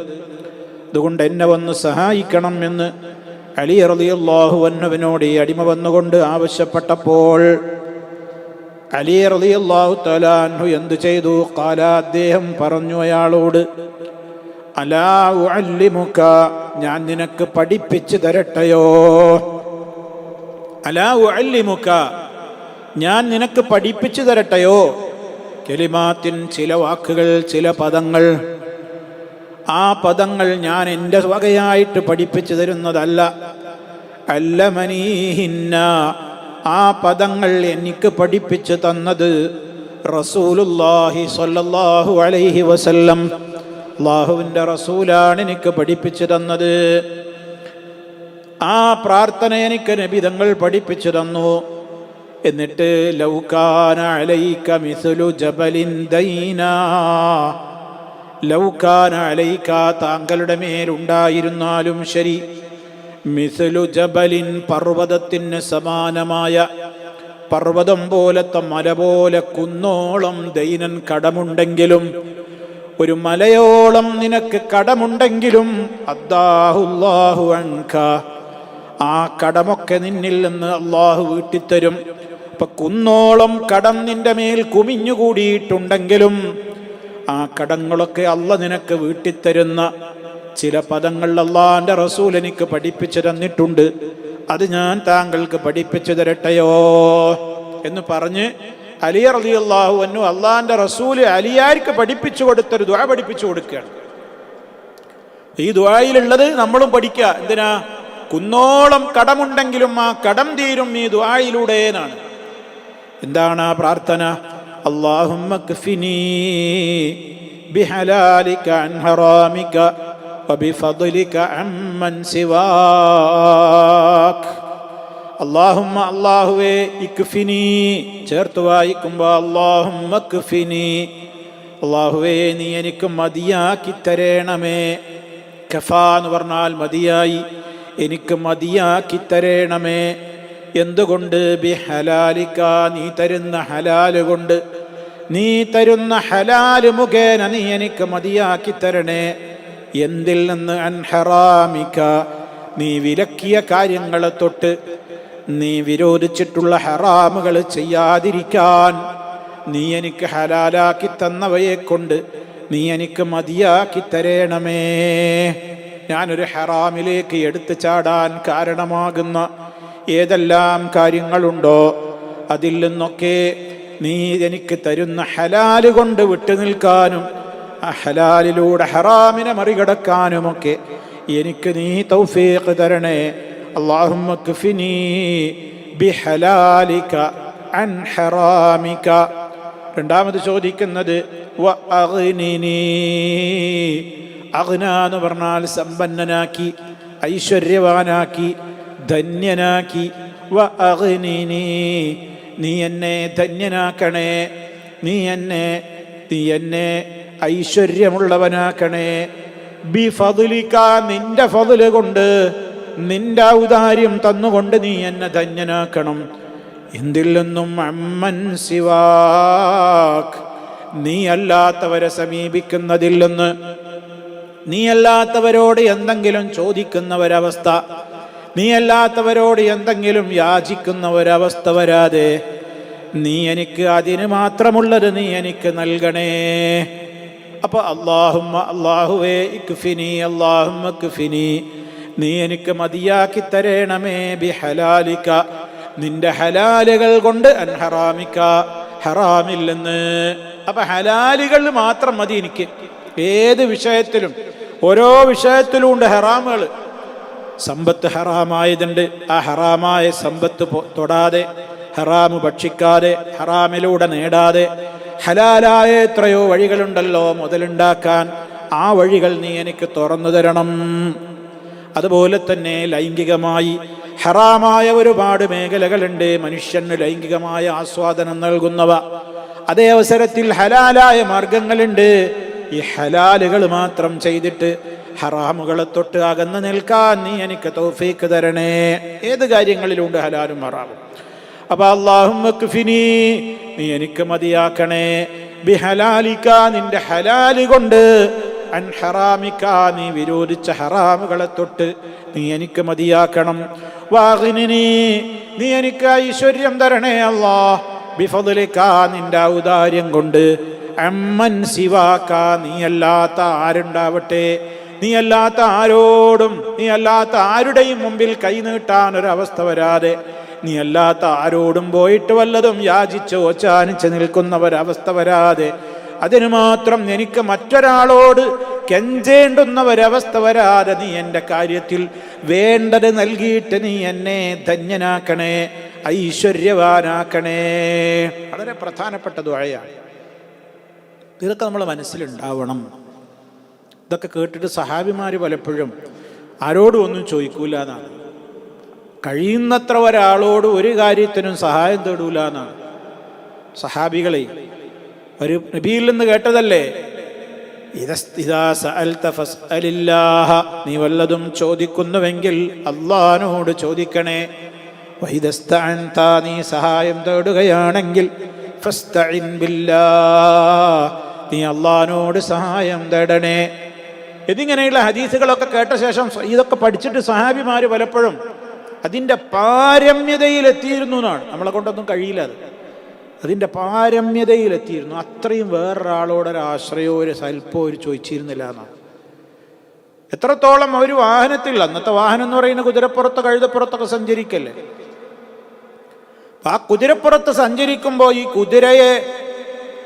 അതുകൊണ്ട് എന്നെ വന്ന് സഹായിക്കണം എന്ന് അലി റളിയല്ലാഹു അൻഹുവിനോട് ഈ അടിമ വന്നുകൊണ്ട് ആവശ്യപ്പെട്ടപ്പോൾ അലി റളിയല്ലാഹു തആല അൻഹു എന്തു ചെയ്തു? ഖാല, അദ്ദേഹം പറഞ്ഞു അയാളോട്, അലാ ഉഅല്ലിമുക, ഞാൻ നിനക്ക് പഠിപ്പിച്ചു തരട്ടെയോ? അലാ ഉഅല്ലിമുക, ഞാൻ നിനക്ക് പഠിപ്പിച്ചു തരട്ടെയോ? കലിമാത്തിൻ, ചില വാക്കുകൾ, ചില പദങ്ങൾ. ആ പദങ്ങൾ ഞാൻ എൻ്റെ വകയായിട്ട് പഠിപ്പിച്ചു തരുന്നതല്ല. അല്ലമനീഹിന്ന, ആ പദങ്ങൾ എനിക്ക് പഠിപ്പിച്ചു തന്നത് റസൂലുള്ളാഹി സ്വല്ലല്ലാഹു അലൈഹി വസല്ലം, അല്ലാഹുവിൻ്റെ റസൂലാണ് എനിക്ക് പഠിപ്പിച്ചു തന്നത്. ആ പ്രാർത്ഥന എനിക്ക് നബി തങ്ങൾ പഠിപ്പിച്ചു തന്നു. എന്നിട്ട് ലൗകാന അലൈക മിസ്ലു ജബലിൻ ദൈനാ, ലൗകാന അലൈക, താങ്കളുടെ മേലുണ്ടായിരുന്നാലും ശരി, മിസ്ലു ജബലിൻ, പർവ്വതത്തിന് സമാനമായ, പർവ്വതം പോലത്തെ, മല പോലെ, കുന്നോളം ദൈനൻ കടമുണ്ടെങ്കിലും, ഒരു മലയോളം നിനക്ക് കടമുണ്ടെങ്കിലും, അദ്ദാഹുല്ലാഹു അൻക, ആ കടമൊക്കെ നിന്നിൽ നിന്ന് അള്ളാഹു വീട്ടിത്തരും. അപ്പൊ കുന്നോളം കടം നിന്റെ മേൽ കുമിഞ്ഞുകൂടിയിട്ടുണ്ടെങ്കിലും ആ കടങ്ങളൊക്കെ അള്ള നിനക്ക് വീട്ടിത്തരുന്ന ചില പദങ്ങൾ അള്ളാന്റെ റസൂൽ എനിക്ക് പഠിപ്പിച്ചു തന്നിട്ടുണ്ട്. അത് ഞാൻ താങ്കൾക്ക് പഠിപ്പിച്ചു തരട്ടെയോ എന്ന് പറഞ്ഞ് അലി റളിയല്ലാഹു അൻഹു അള്ളാന്റെ റസൂൽ അലിയാർക്ക് പഠിപ്പിച്ചു കൊടുത്തൊരു ദുആ പഠിപ്പിച്ചു കൊടുക്കുകയാണ്. ഈ ദുആയിലുള്ളത് നമ്മളും പഠിക്കുക. എന്തിനാ? കുന്നോളം കടമുണ്ടെങ്കിലും ആ കടം തീരും ഈ ദുആയിലൂടെ എന്നാണ്. എന്താണ് ആ പ്രാർത്ഥന? അല്ലാഹുമ്മ ക്ഫിനി ബിഹലാലിക അൻ ഹറാമിക വബിഫദ്ലിക അമ്മൻ സിവാക്. അല്ലാഹുമ്മ അല്ലാഹുവേ, ഇക്ഫിനി ചേർത്ത് വായിക്കുമ്പോൾ അല്ലാഹുമ്മ ക്ഫിനി, അല്ലാഹുവേ നീ എനിക്ക് മതിയാക്കി തരണമേ. കഫ എന്ന് പറഞ്ഞാൽ മതിയായി, എനിക്ക് മതിയാക്കി തരണമേ. എന്തുകൊണ്ട്? ബിഹലാലിക, നീ തരുന്ന ഹലാല് കൊണ്ട്, നീ തരുന്ന ഹലാല് മുഖേന നീ എനിക്ക് മതിയാക്കി തരണേ. എന്തിൽ നിന്ന്? അൻ ഹറാമിക, നീ വിലക്കിയ കാര്യങ്ങളെ തൊട്ട്, നീ വിരോധിച്ചിട്ടുള്ള ഹറാമുകൾ ചെയ്യാതിരിക്കാൻ നീ എനിക്ക് ഹലാലാക്കി തന്നവയെ കൊണ്ട് നീ എനിക്ക് മതിയാക്കി തരണമേ. ഞാനൊരു ഹറാമിലേക്ക് എടുത്തു ചാടാൻ കാരണമാകുന്ന ഏതെല്ലാം കാര്യങ്ങളുണ്ടോ അതിൽ നിന്നൊക്കെ നീ എനിക്ക് തരുന്ന ഹലാല് കൊണ്ട് വിട്ടുനിൽക്കാനും ആ ഹലാലിലൂടെ ഹറാമിനെ മറികടക്കാനുമൊക്കെ എനിക്ക് നീ തൗഫീഖ് തരണേ. അല്ലാഹുമ്മ ക്ഫിനി ബിഹലാലിക അൻ ഹറാമിക. രണ്ടാമത് ചോദിക്കുന്നത് വ അഗ്നിനി. അഗ്ന എന്ന് പറഞ്ഞാൽ സമ്പന്നനാക്കി, ഐശ്വര്യവാനാക്കി, ധന്യനാക്കി. വ അഗ്നിനി, നീ എന്നെ ധന്യനാക്കണേ, നീ എന്നെ ഐശ്വര്യമുള്ളവനാക്കണേ. ബിഫദ്ലിക, നിന്റെ ഫദ്ല് കൊണ്ട്, നിന്റെ ഔദാര്യം തന്നുകൊണ്ട് നീ എന്നെ ധന്യനാക്കണം. എന്തിൽ നിന്നും? അമ്മൻ സിവാക്, നീ അല്ലാത്തവരെ സമീപിക്കുന്നതിൽ നിന്ന്, നീ അല്ലാത്തവരോട് എന്തെങ്കിലും ചോദിക്കുന്ന ഒരവസ്ഥ, നീ അല്ലാത്തവരോട് എന്തെങ്കിലും യാചിക്കുന്ന ഒരവസ്ഥ വരാതെ നീ എനിക്ക് അതിന് മാത്രമുള്ളത് നീ എനിക്ക് നൽകണേ. അപ്പൊ അല്ലാഹുമ്മ, അല്ലാഹുവേ, ഇക്ഫിനി, അല്ലാഹുമ്മ ഇക്ഫിനി, നീ എനിക്ക് മതിയാക്കി തരണമേ. ബിഹലാലിക, നിന്റെ ഹലാലുകൾ കൊണ്ട്. അൻ ഹറാമിക, ഹറാമിൽ നിന്ന്. അപ്പൊ ഹലാലുകൾ മാത്രം മതി എനിക്ക് ഏത് വിഷയത്തിലും. ഓരോ വിഷയത്തിലും ഉണ്ട് ഹറാമുകൾ. സമ്പത്ത് ഹറാമായതുണ്ട്, ആ ഹറാമായ സമ്പത്ത് തൊടാതെ, ഹറാമ് ഭക്ഷിക്കാതെ, ഹറാമിലൂടെ നേടാതെ. ഹലാലായ എത്രയോ വഴികളുണ്ടല്ലോ മുതലുണ്ടാക്കാൻ, ആ വഴികൾ നീ എനിക്ക് തുറന്നു തരണം. അതുപോലെ തന്നെ ലൈംഗികമായി ഹറാമായ ഒരുപാട് മേഖലകളുണ്ട് മനുഷ്യന് ലൈംഗികമായ ആസ്വാദനം നൽകുന്നവ. അതേ അവസരത്തിൽ ഹലാലായ മാർഗങ്ങളുണ്ട്. ഈ ഹലാലുകൾ മാത്രം ചെയ്തിട്ട് ഹറാമുകളെ തൊട്ട് അകന്ന് നിൽക്കാൻ നീ എനിക്ക് തൗഫീഖ് തരണേ. ഏത് കാര്യങ്ങളിലുണ്ട് ഹലാലും ഹറാമും. അപ്പൊ അല്ലാഹുമ്മ ക്ഫിനി, നീ എനിക്ക് മതിയാക്കണേ. ബിഹലാലിക, നിന്റെ ഹലാല് കൊണ്ട്. അൻ ഹറാമിക, നീ വിരോധിച്ച ഹറാമുകളെ തൊട്ട് നീ എനിക്ക് മതിയാക്കണം. വാഗ്നിനി, നീ എനിക്ക് ഐശ്വര്യം തരണേ അല്ലാഹ്. ബിഫദ്ലിക, നിന്റെ ഔദാര്യം കൊണ്ട്. അമ്മൻ സിവാക, നീ അല്ലാത്ത ആരുണ്ടാവട്ടെ, നീ അല്ലാത്ത ആരോടും, നീ അല്ലാത്ത ആരുടെയും മുമ്പിൽ കൈനീട്ടാൻ ഒരവസ്ഥ വരാതെ, നീ അല്ലാത്ത ആരോടും പോയിട്ട് വല്ലതും യാചിച്ച് ഓച്ചാനിച്ച് നിൽക്കുന്ന ഒരവസ്ഥ വരാതെ, അതിനു മാത്രം എനിക്ക് മറ്റൊരാളോട് കെഞ്ചേണ്ടുന്ന ഒരവസ്ഥ വരാതെ നീ എൻ്റെ കാര്യത്തിൽ വേണ്ടത് നൽകിയിട്ട് നീ എന്നെ ധന്യനാക്കണേ, ഐശ്വര്യവാനാക്കണേ. വളരെ പ്രധാനപ്പെട്ട ദുആയാണ്. ഇതൊക്കെ നമ്മൾ മനസ്സിലുണ്ടാവണം. ഇതൊക്കെ കേട്ടിട്ട് സഹാബിമാർ പലപ്പോഴും ആരോടും ഒന്നും ചോദിക്കൂല എന്നാണ്. കഴിയുന്നത്ര ഒരാളോട് ഒരു കാര്യത്തിനും സഹായം തേടൂല എന്നാണ് സഹാബികളെ. ഒരു നബിയിൽ നിന്ന് കേട്ടതല്ലേ, ഇദാ സഅൽത ഫസ്അലില്ലാഹ, നീ വല്ലതും ചോദിക്കുന്നുവെങ്കിൽ അല്ലാഹുവോട് ചോദിക്കണേ. വഇദസ്തഅൻത, നീ സഹായം തേടുകയാണെങ്കിൽ ഫസ്തഇൻ ബില്ലാഹ്, നീ അല്ലാഹുവോട് സഹായം തേടണേ. ഇതിങ്ങനെയുള്ള ഹദീസുകളൊക്കെ കേട്ട ശേഷം ഇതൊക്കെ പഠിച്ചിട്ട് സഹാബിമാർ പലപ്പോഴും അതിൻ്റെ പാരമ്യതയിലെത്തിയിരുന്നു എന്നാണ്. നമ്മളെ കൊണ്ടൊന്നും കഴിയില്ല അത്. അതിൻ്റെ പാരമ്യതയിലെത്തിയിരുന്നു. അത്രയും വേറൊരാളോടൊരാശ്രയോ ഒരു സൽപ്പോ ഒരു ചോദിച്ചിരുന്നില്ല എന്നാണ്. എത്രത്തോളം അവർ വാഹനത്തിൽ, അന്നത്തെ വാഹനം എന്ന് പറയുന്ന കുതിരപ്പുറത്ത് കഴുതപ്പുറത്തൊക്കെ സഞ്ചരിക്കല്ലേ. ആ കുതിരപ്പുറത്ത് സഞ്ചരിക്കുമ്പോൾ ഈ കുതിരയെ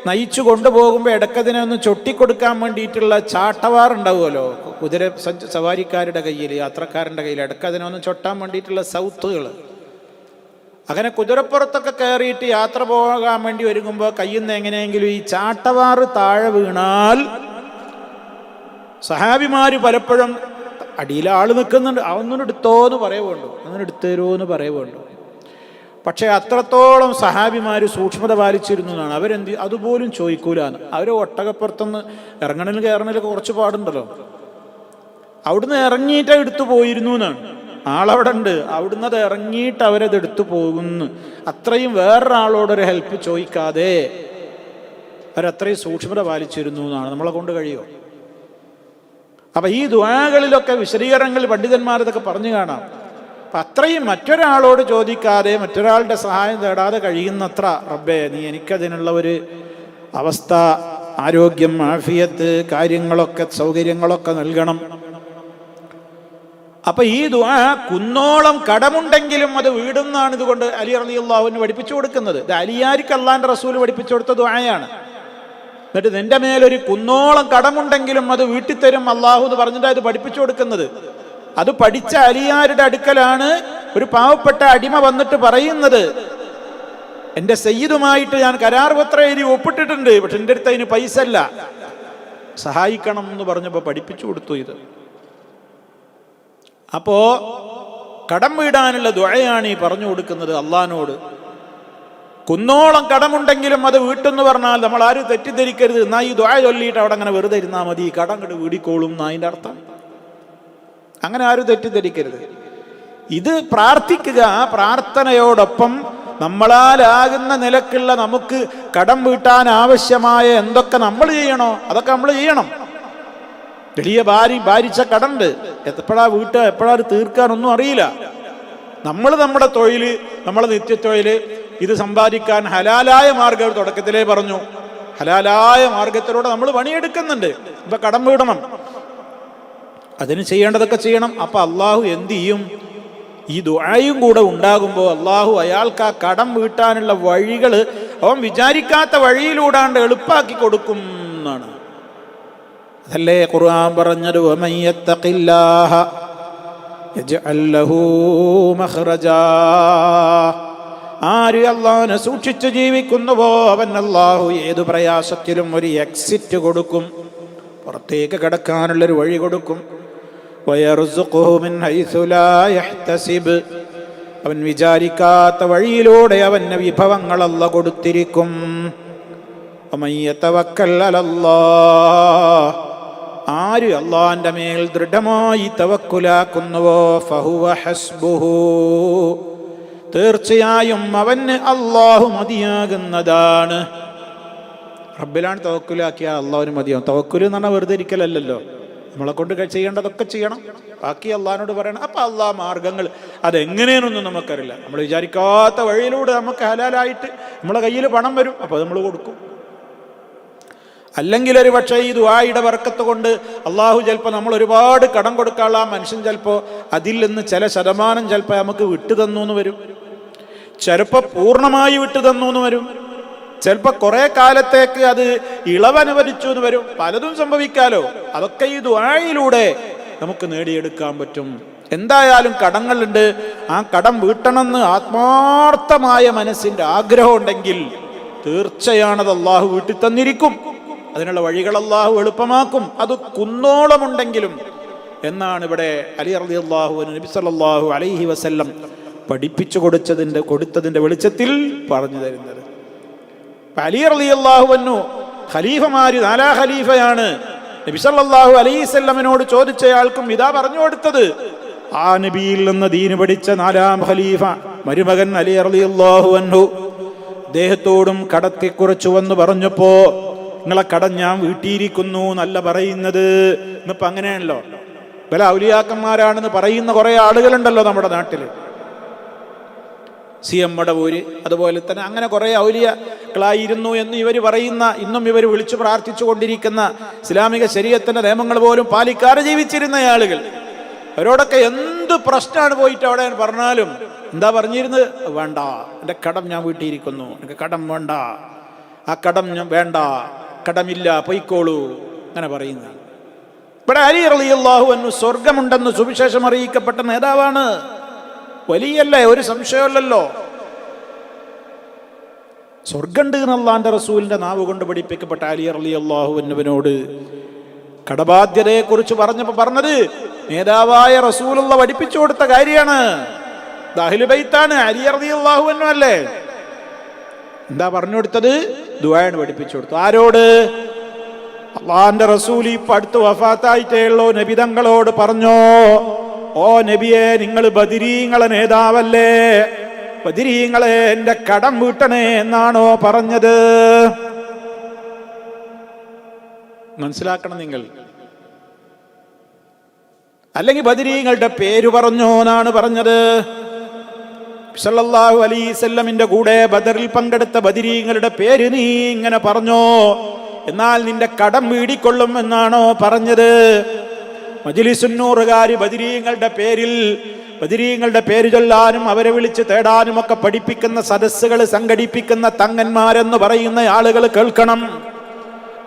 നയിച്ചു കൊണ്ടുപോകുമ്പോൾ ഇടക്കതിനെ ഒന്ന് ചൊട്ടിക്കൊടുക്കാൻ വേണ്ടിയിട്ടുള്ള ചാട്ടവാറുണ്ടാവുമല്ലോ, കുതിര സവാരിക്കാരുടെ കയ്യിൽ, യാത്രക്കാരൻ്റെ കയ്യിൽ ഇടക്കതിനെ ഒന്ന് ചൊട്ടാൻ വേണ്ടിയിട്ടുള്ള സൗത്തുകൾ. അങ്ങനെ കുതിരപ്പുറത്തൊക്കെ കയറിയിട്ട് യാത്ര പോകാൻ വേണ്ടി ഒരുങ്ങുമ്പോൾ കയ്യിൽ നിന്ന് എങ്ങനെയെങ്കിലും ഈ ചാട്ടവാറ് താഴെ വീണാൽ സഹാബിമാർ പലപ്പോഴും അടിയിലെ ആൾ നിൽക്കുന്നുണ്ട്, അതൊന്നും എടുത്തോന്ന് പറയുമുണ്ടോ, അങ്ങനെ എടുത്തരുമോ എന്ന് പറയുമുണ്ടോ. പക്ഷേ അത്രത്തോളം സഹാബിമാർ സൂക്ഷ്മത പാലിച്ചിരുന്നു എന്നാണ്. അവരെന്ത് അതുപോലും ചോദിക്കൂലാന്ന്. അവർ ഒട്ടകപ്പുറത്തുനിന്ന് ഇറങ്ങണലും കയറണലൊക്കെ കുറച്ച് പാടുണ്ടല്ലോ, അവിടുന്ന് ഇറങ്ങിയിട്ട് എടുത്തു പോയിരുന്നു എന്നാണ്. ആളവിടെ ഉണ്ട്, അവിടുന്ന് അത് ഇറങ്ങിയിട്ട് അവരത് എടുത്തു പോകുന്നു. അത്രയും വേറൊരാളോടൊരു ഹെൽപ്പ് ചോദിക്കാതെ അവരത്രയും സൂക്ഷ്മത പാലിച്ചിരുന്നു എന്നാണ്. നമ്മളെ കൊണ്ട് കഴിയുമോ? അപ്പം ഈ ദുആകളിലൊക്കെ വിശദീകരണങ്ങൾ പണ്ഡിതന്മാർ ഇതൊക്കെ പറഞ്ഞു കാണാം. അപ്പം അത്രയും മറ്റൊരാളോട് ചോദിക്കാതെ മറ്റൊരാളുടെ സഹായം തേടാതെ കഴിയുന്നത്ര റബ്ബേ നീ എനിക്കതിനുള്ള ഒരു അവസ്ഥ, ആരോഗ്യം, ആഫിയത്ത്, കാര്യങ്ങളൊക്കെ സൗകര്യങ്ങളൊക്കെ നൽകണം. അപ്പം ഈ ദുആ കുന്നോളം കടമുണ്ടെങ്കിലും അത് വീടുന്നാണ് ഇതുകൊണ്ട് അലി റളിയല്ലാഹു അൻഹു പഠിപ്പിച്ചു കൊടുക്കുന്നത്. ഇത് അലിയാർക്ക് അള്ളാന്റെ റസൂൽ പഠിപ്പിച്ചു കൊടുത്ത ദുആയാണ്. എന്നിട്ട് നിന്റെ മേലൊരു കുന്നോളം കടമുണ്ടെങ്കിലും അത് വീട്ടിത്തരും അള്ളാഹു എന്ന് പറഞ്ഞിട്ടാണ് ഇത് പഠിപ്പിച്ചു കൊടുക്കുന്നത്. അത് പഠിച്ച അലിയാരുടെ അടുക്കലാണ് ഒരു പാവപ്പെട്ട അടിമ വന്നിട്ട് പറയുന്നത്, എൻ്റെ സയ്യിദുമായിട്ട് ഞാൻ കരാർ പത്രം എഴുതി ഒപ്പിട്ടിട്ടുണ്ട്, പക്ഷെ എൻ്റെ അടുത്ത് അതിന് പൈസ അല്ല, സഹായിക്കണം എന്ന് പറഞ്ഞപ്പോൾ പഠിപ്പിച്ചു കൊടുത്തു ഇത്. അപ്പോ കടം വീടാനുള്ള ദുആയാണ് ഈ പറഞ്ഞു കൊടുക്കുന്നത് അള്ളാഹിനോട്. കുന്നോളം കടമുണ്ടെങ്കിലും അത് വീട്ടെന്ന് പറഞ്ഞാൽ നമ്മൾ ആരും തെറ്റിദ്ധരിക്കരുത്, എന്നാ ഈ ദുആ ചൊല്ലിയിട്ട് അവിടെ അങ്ങനെ വെറുതെ ഇരുന്നാൽ മതി, കടം കണ്ട് വീടിക്കോളും എന്നാ അതിൻ്റെ അർത്ഥം. അങ്ങനെ ആരും തെറ്റിദ്ധരിക്കരുത്. ഇത് പ്രാർത്ഥിക്കുക, ആ പ്രാർത്ഥനയോടൊപ്പം നമ്മളാലാകുന്ന നിലക്കുള്ള നമുക്ക് കടം വീട്ടാൻ ആവശ്യമായ എന്തൊക്കെ നമ്മൾ ചെയ്യണോ അതൊക്കെ നമ്മൾ ചെയ്യണം. വലിയ ഭാരിച്ച കടണ്ട്, എപ്പോഴാ വീട്ടുക എപ്പോഴാ തീർക്കാനൊന്നും അറിയില്ല. നമ്മൾ നമ്മുടെ തൊഴിൽ, നമ്മളെ നിത്യത്തൊഴിൽ ഇത് സമ്പാദിക്കാൻ ഹലാലായ മാർഗം തുടക്കത്തിലേ പറഞ്ഞു, ഹലാലായ മാർഗത്തിലൂടെ നമ്മൾ പണിയെടുക്കുന്നുണ്ട്. ഇപ്പൊ കടം വീടണം, അതിന് ചെയ്യേണ്ടതൊക്കെ ചെയ്യണം. അപ്പൊ അള്ളാഹു എന്ത് ചെയ്യും? ഈ ദുആയും കൂടെ ഉണ്ടാകുമ്പോൾ അള്ളാഹു അയാൾക്ക് ആ കടം വീട്ടാനുള്ള വഴികൾ അവൻ വിചാരിക്കാത്ത വഴിയിലൂടാണ്ട് എളുപ്പാക്കി കൊടുക്കും എന്നാണ്. അതല്ലേ ഖുർആൻ പറഞ്ഞത്, വമൻ യത്തഖില്ലാഹ യജ്അൽ ലഹു മഖ്റജാ. ആര് അള്ളാഹുവിനെ സൂക്ഷിച്ചു ജീവിക്കുന്നുവോ അവൻ അള്ളാഹു ഏതു പ്രയാസത്തിലും ഒരു എക്സിറ്റ് കൊടുക്കും, പുറത്തേക്ക് കിടക്കാനുള്ളൊരു വഴി കൊടുക്കും. വയർസുഖുഹു മിൻ ഹൈസു ലാ യഹ്തസിബ്. അവൻ വിചാരിക്കാത്ത വഴിയിലൂടെ അവന് വിഭവങ്ങൾ അല്ലാഹു കൊടുത്തിരിക്കും. വമൻ യതവക്കൽ അലല്ലാഹ്. ആര് അള്ളാഹിന്റെ മേൽ ദൃഢമായി തവക്കുലാക്കുന്നുവോ ഫഹുവ ഹസ്ബുഹു. തീർച്ചയായും അവന് അള്ളാഹു മതിയാകുന്നതാണ്. റബ്ബിലാണ് തവക്കുലാക്കിയ അള്ളാഹുവിന് മതിയാകും. തവക്കുൽ എന്ന് പറഞ്ഞാൽ വെറുതെ ഇരിക്കലല്ലോ, നമ്മളെ കൊണ്ട് ചെയ്യേണ്ടതൊക്കെ ചെയ്യണം, ബാക്കി അള്ളാഹിനോട് പറയണം. അപ്പം അള്ളാഹ് മാർഗങ്ങൾ അതെങ്ങനെയെന്നൊന്നും നമുക്കറിയില്ല. നമ്മൾ വിചാരിക്കാത്ത വഴിയിലൂടെ നമുക്ക് ഹലാലായിട്ട് നമ്മളെ കയ്യിൽ പണം വരും, അപ്പോൾ നമ്മൾ കൊടുക്കും. അല്ലെങ്കിൽ ഒരു പക്ഷേ ഈ ദുആയുടെ ബർക്കത്ത് കൊണ്ട് അള്ളാഹു ചിലപ്പോൾ നമ്മൾ ഒരുപാട് കടം കൊടുക്കാനുള്ള മനുഷ്യൻ ചിലപ്പോൾ അതിൽ നിന്ന് ചില ശതമാനം ചിലപ്പോൾ നമുക്ക് വിട്ടു തന്നു എന്ന് വരും, ചിലപ്പോൾ പൂർണ്ണമായി വിട്ടു തന്നു എന്ന് വരും, ചിലപ്പോൾ കുറെ കാലത്തേക്ക് അത് ഇളവനുവദിച്ചു എന്ന് വരും. പലതും സംഭവിക്കാലോ. അതൊക്കെ ഈ ദുആയിലൂടെ നമുക്ക് നേടിയെടുക്കാൻ പറ്റും. എന്തായാലും കടങ്ങളുണ്ട്, ആ കടം വീട്ടണമെന്ന് ആത്മാർത്ഥമായ മനസ്സിന്റെ ആഗ്രഹം ഉണ്ടെങ്കിൽ തീർച്ചയാണത് അള്ളാഹു വീട്ടിൽ തന്നിരിക്കും. അതിനുള്ള വഴികൾ അള്ളാഹു എളുപ്പമാക്കും, അത് കുന്നോളമുണ്ടെങ്കിലും എന്നാണ് ഇവിടെ അലി റളിയല്ലാഹു അൻഹു നബി സല്ലല്ലാഹു അലൈഹി വസല്ലം പഠിപ്പിച്ചു കൊടുത്തതിന്റെ വെളിച്ചത്തിൽ പറഞ്ഞു തരുന്നത്. അലി റളിയല്ലാഹു അൻഹു ഖലീഫമാര്, 4 ഖലീഫയാണ്. നബി സല്ലല്ലാഹു അലൈഹി വസല്ലമിനോട് ചോദിച്ചയാൾക്കും ഇതാ പറഞ്ഞു കൊടുത്തത്. ആ നബിയിൽ നിന്ന് ദീന് പഠിച്ച 4ാം ഖലീഫ മരുമകൻ അലി റളിയല്ലാഹു അൻഹു അദ്ദേഹത്തോടും കടത്തെക്കുറിച്ച് വന്ന് പറഞ്ഞപ്പോ, നിങ്ങളെ കടം ഞാൻ വീട്ടിയിരിക്കുന്നു എന്നല്ല പറയുന്നത്. ഇന്നിപ്പോ അങ്ങനെയാണല്ലോ, പല ഔലിയാക്കന്മാരാണെന്ന് പറയുന്ന കുറെ ആളുകളുണ്ടല്ലോ നമ്മുടെ നാട്ടിൽ. CM മടവൂര് അതുപോലെ തന്നെ അങ്ങനെ കുറെ ഔലിയാക്കളായിരുന്നു എന്ന് ഇവർ പറയുന്ന, ഇന്നും ഇവർ വിളിച്ചു പ്രാർത്ഥിച്ചു കൊണ്ടിരിക്കുന്ന, ഇസ്ലാമിക ശരീഅത്തിന്റെ നിയമങ്ങൾ പോലും പാലിക്കാതെ ജീവിച്ചിരുന്ന ആളുകൾ, അവരോടൊക്കെ എന്ത് പ്രശ്നമാണ് പോയിട്ട് അവിടെ പറഞ്ഞാലും എന്താ പറഞ്ഞിരുന്നത്? വേണ്ട, എൻ്റെ കടം ഞാൻ വീട്ടിയിരിക്കുന്നു, എനിക്ക് കടം വേണ്ട. ആ കടം വേണ്ട, കടമില്ല, പൊയ്ക്കോളൂ, അങ്ങനെ പറയുന്നതാണ്. ഇവിടെ അലി റളിയല്ലാഹു അൻഹു സ്വർഗമുണ്ടെന്ന് സുവിശേഷം അറിയിക്കപ്പെട്ട നേതാവാണ്. വലിയല്ലേ, ഒരു സംശയമല്ലല്ലോ. സ്വർഗമുണ്ട് എന്ന് അല്ലാഹുവിന്റെ റസൂലിന്റെ നാവ് കൊണ്ട് പഠിപ്പിക്കപ്പെട്ട അലി റളിയല്ലാഹു അൻഹുവിനോട് കടബാധ്യതയെ കുറിച്ച് പറഞ്ഞപ്പോ പറഞ്ഞത് നേതാവായ റസൂലുള്ള പഠിപ്പിച്ചു കൊടുത്ത കാര്യമാണ്. അഹ്ലു ബൈത്താണ്, അലി റളിയല്ലാഹു അൻഹു അല്ലേ. എന്താ പറഞ്ഞു കൊടുത്തത്? ദുആയാണ് പഠിപ്പിച്ചു കൊടുത്തു. ആരോട്? അള്ളാന്റെ റസൂൽ ഇപ്പൊ അടുത്ത് വഫാത്തായിട്ടേയുള്ളൂ. നബി തങ്ങളോട് പറഞ്ഞോ, ഓ നബിയെ, നിങ്ങൾ ബദരീങ്ങളെ നേതാവല്ലേ, ബദരീങ്ങളെ എന്റെ കടം വീട്ടണേ എന്നാണോ പറഞ്ഞത്? മനസ്സിലാക്കണം നിങ്ങൾ. അല്ലെങ്കിൽ ബദരീങ്ങളുടെ പേര് പറഞ്ഞോ എന്നാണ് പറഞ്ഞത്. സല്ലല്ലാഹു അലൈഹി വസല്ലമിന്റെ കൂടെ ബദറിൽ പങ്കെടുത്ത ബദരീങ്ങളുടെ പേര് നീ ഇങ്ങനെ പറഞ്ഞോ, എന്നാൽ നിന്റെ കടം വീടിക്കൊള്ളും എന്നാണോ പറഞ്ഞത്? മജ്ലിസുന്നൂറുകാര് ബദരീങ്ങളുടെ പേര് ചൊല്ലാനും അവരെ വിളിച്ച് തേടാനും ഒക്കെ പഠിപ്പിക്കുന്ന സദസ്സുകൾ സംഘടിപ്പിക്കുന്ന തങ്ങന്മാരെന്ന് പറയുന്ന ആളുകൾ കേൾക്കണം,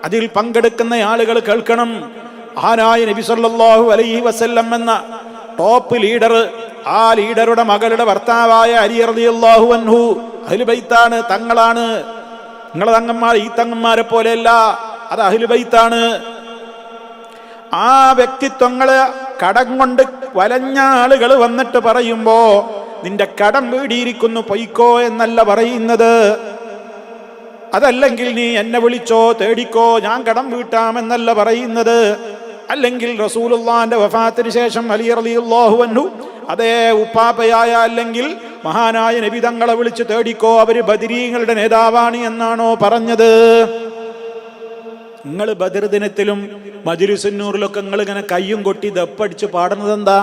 അതിൽ പങ്കെടുക്കുന്ന ആളുകൾ കേൾക്കണം. മഹാനായ നബി സല്ലല്ലാഹു അലൈഹി വസല്ലം എന്ന ടോപ്പ് ലീഡർ, ആ ലീഡറുടെ മകളുടെ ഭർത്താവായ അലി റളിയല്ലാഹു അൻഹു അഹ്ലു ബൈത്താണ്, തങ്ങളാണ്. നിങ്ങളെ തങ്ങന്മാർ ഈ തങ്ങന്മാരെ പോലെയല്ല, അത് അഹ്ലു ബൈത്താണ്. ആ വ്യക്തിത്വങ്ങള് കടം കൊണ്ട് വലഞ്ഞ ആളുകൾ വന്നിട്ട് പറയുമ്പോ നിന്റെ കടം വീടിയിരിക്കുന്നു, പൊയ്ക്കോ എന്നല്ല പറയുന്നത്. അതല്ലെങ്കിൽ നീ എന്നെ വിളിച്ചോ, തേടിക്കോ, ഞാൻ കടം വീട്ടാമെന്നല്ല പറയുന്നത്. അല്ലെങ്കിൽ റസൂലുള്ളാഹിന്റെ വഫാത്തിന് ശേഷം അലി റളിയല്ലാഹു അൻഹു അതേ ഉപ്പാപ്പയായ അല്ലെങ്കിൽ മഹാനായ നബി തങ്ങളെ വിളിച്ച് തേടിക്കോ, അവര് ബദരീങ്ങളുടെ നേതാവാണ് എന്നാണോ പറഞ്ഞത്? നിങ്ങൾ ബദർ ദിനത്തിലും മജ്ലിസുന്നൂറിലൊക്കെ നിങ്ങൾ ഇങ്ങനെ കയ്യും കൊട്ടി ദപ്പടിച്ച് പാടുന്നത് എന്താ?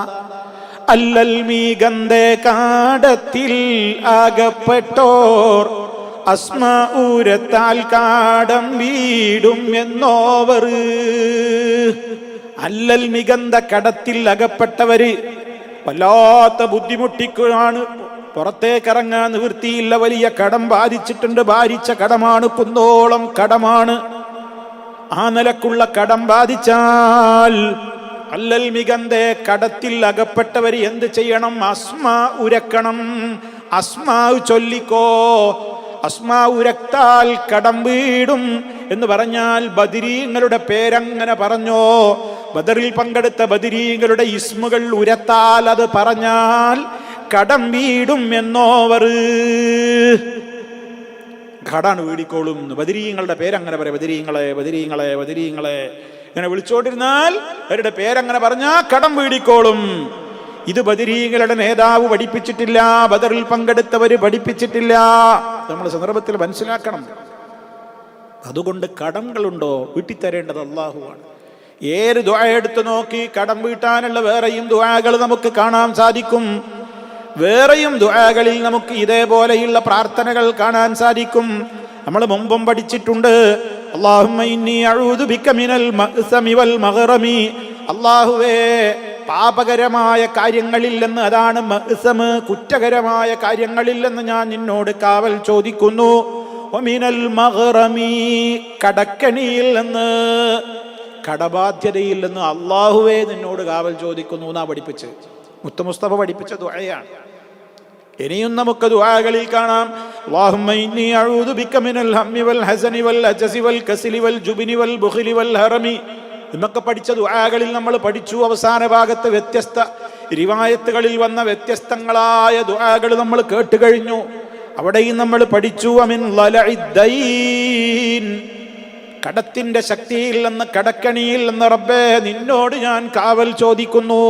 അല്ലൽ മീഗന്ധേ കാടത്തിൽ അകപ്പെട്ടോർ അസ്മഊരത്താൽ കാടം വീടും എന്നോവർ. അല്ലൽ മികന്ത കടത്തിൽ അകപ്പെട്ടവര് വല്ലാത്ത ബുദ്ധിമുട്ടിക്കുകയാണ്, പുറത്തേക്കിറങ്ങാൻ നിവൃത്തിയില്ല, വലിയ കടം ബാധിച്ചിട്ടുണ്ട്, ഭാരിച്ച കടമാണ്, കുന്നോളം കടമാണ്. ആ നിലക്കുള്ള കടം ബാധിച്ചാൽ അല്ലൽ മികന്തേ കടത്തിൽ അകപ്പെട്ടവര് എന്ത് ചെയ്യണം? അസ്മാ ഉരക്കണം, അസ്മാ ചൊല്ലിക്കോ. അസ്മാ ഉരക്താൽ കടം വീടും എന്ന് പറഞ്ഞാൽ ബദരീങ്ങളുടെ പേരങ്ങനെ പറഞ്ഞോ. ബദറിൽ പങ്കെടുത്ത ബദരീങ്ങളുടെ ഇസ്മുകൾ ഉരത്താൽ, അത് പറഞ്ഞാൽ കടം വീടും എന്നോവർ. കടാണ് വീടിക്കോളും. ബദരീങ്ങളുടെ പേരങ്ങനെ പറയാം, ബദരീങ്ങളെ ബദരീങ്ങളെ ബദരീങ്ങളെ ഇങ്ങനെ വിളിച്ചോണ്ടിരുന്നാൽ അവരുടെ പേരങ്ങനെ പറഞ്ഞാൽ കടം വീടിക്കോളും. ഇത് ബദരീങ്ങളുടെ നേതാവ് പഠിപ്പിച്ചിട്ടില്ല, ബദറിൽ പങ്കെടുത്തവര് പഠിപ്പിച്ചിട്ടില്ല. നമ്മൾ സന്ദർഭത്തിൽ മനസ്സിലാക്കണം. അതുകൊണ്ട് കടങ്ങളുണ്ടോ വീട്ടിത്തരേണ്ടത് അല്ലാഹുവാണ്. ഏത് ദുആ എടുത്തു നോക്കി കടം വീട്ടാനുള്ള വേറെയും ദുആകൾ നമുക്ക് കാണാൻ സാധിക്കും. വേറെയും ദുആകളിൽ നമുക്ക് ഇതേപോലെയുള്ള പ്രാർത്ഥനകൾ കാണാൻ സാധിക്കും. നമ്മൾ മുമ്പും പഠിച്ചിട്ടുണ്ട്. അല്ലാഹുമ്മ ഇന്നി അഊദു ബിക മിനൽ മഅ്സമി വൽ മഗ്റമി. അല്ലാഹുവേ, പാപകരമായ കാര്യങ്ങളിൽ നിന്ന്, അതാണ് മഅ്സം, കുറ്റകരമായ കാര്യങ്ങളിൽ നിന്ന് ഞാൻ നിന്നോട് കാവൽ ചോദിക്കുന്നു. വമിനൽ മഗ്റമി, കടക്കണിയിൽ നിന്ന്, കടബാധ്യതയിൽ നിന്ന് അല്ലാഹുവേ നിന്നോട് കാവൽ ചോദിക്കുന്നു എന്നാ പഠിപ്പിച്ച് മുത്ത മുസ്തഫ പഠിപ്പിച്ച ദുആയാണ്. ഇനിയും നമുക്ക് ദുആകളിൽ കാണാം. അല്ലാഹുമ്മ ഇന്നി അഊദു ബിക മിനൽ ഹമ്മി വൽ ഹസനി വൽ അജസി വൽ കസലി വൽ ജുബ്നി വൽ ബുഖ്ലി വൽ ഹറമി എന്നൊക്കെ പഠിച്ച ദുആകളിൽ നമ്മൾ പഠിച്ചു. അവസാന ഭാഗത്ത് വ്യത്യസ്ത റിവായത്തുകളിൽ വന്ന വ്യത്യസ്തങ്ങളായ ദുആകൾ നമ്മൾ കേട്ട് കഴിഞ്ഞു. അവിടെയും നമ്മൾ പഠിച്ചു അമിൻ ലലഇദ്ദൈൻ, കടത്തിന്റെ ശക്തിയിൽ നിന്ന്, കടക്കണിയിൽ നിന്ന് റബ്ബേ നിന്നോട് ഞാൻ കാവൽ ചോദിക്കുന്നു.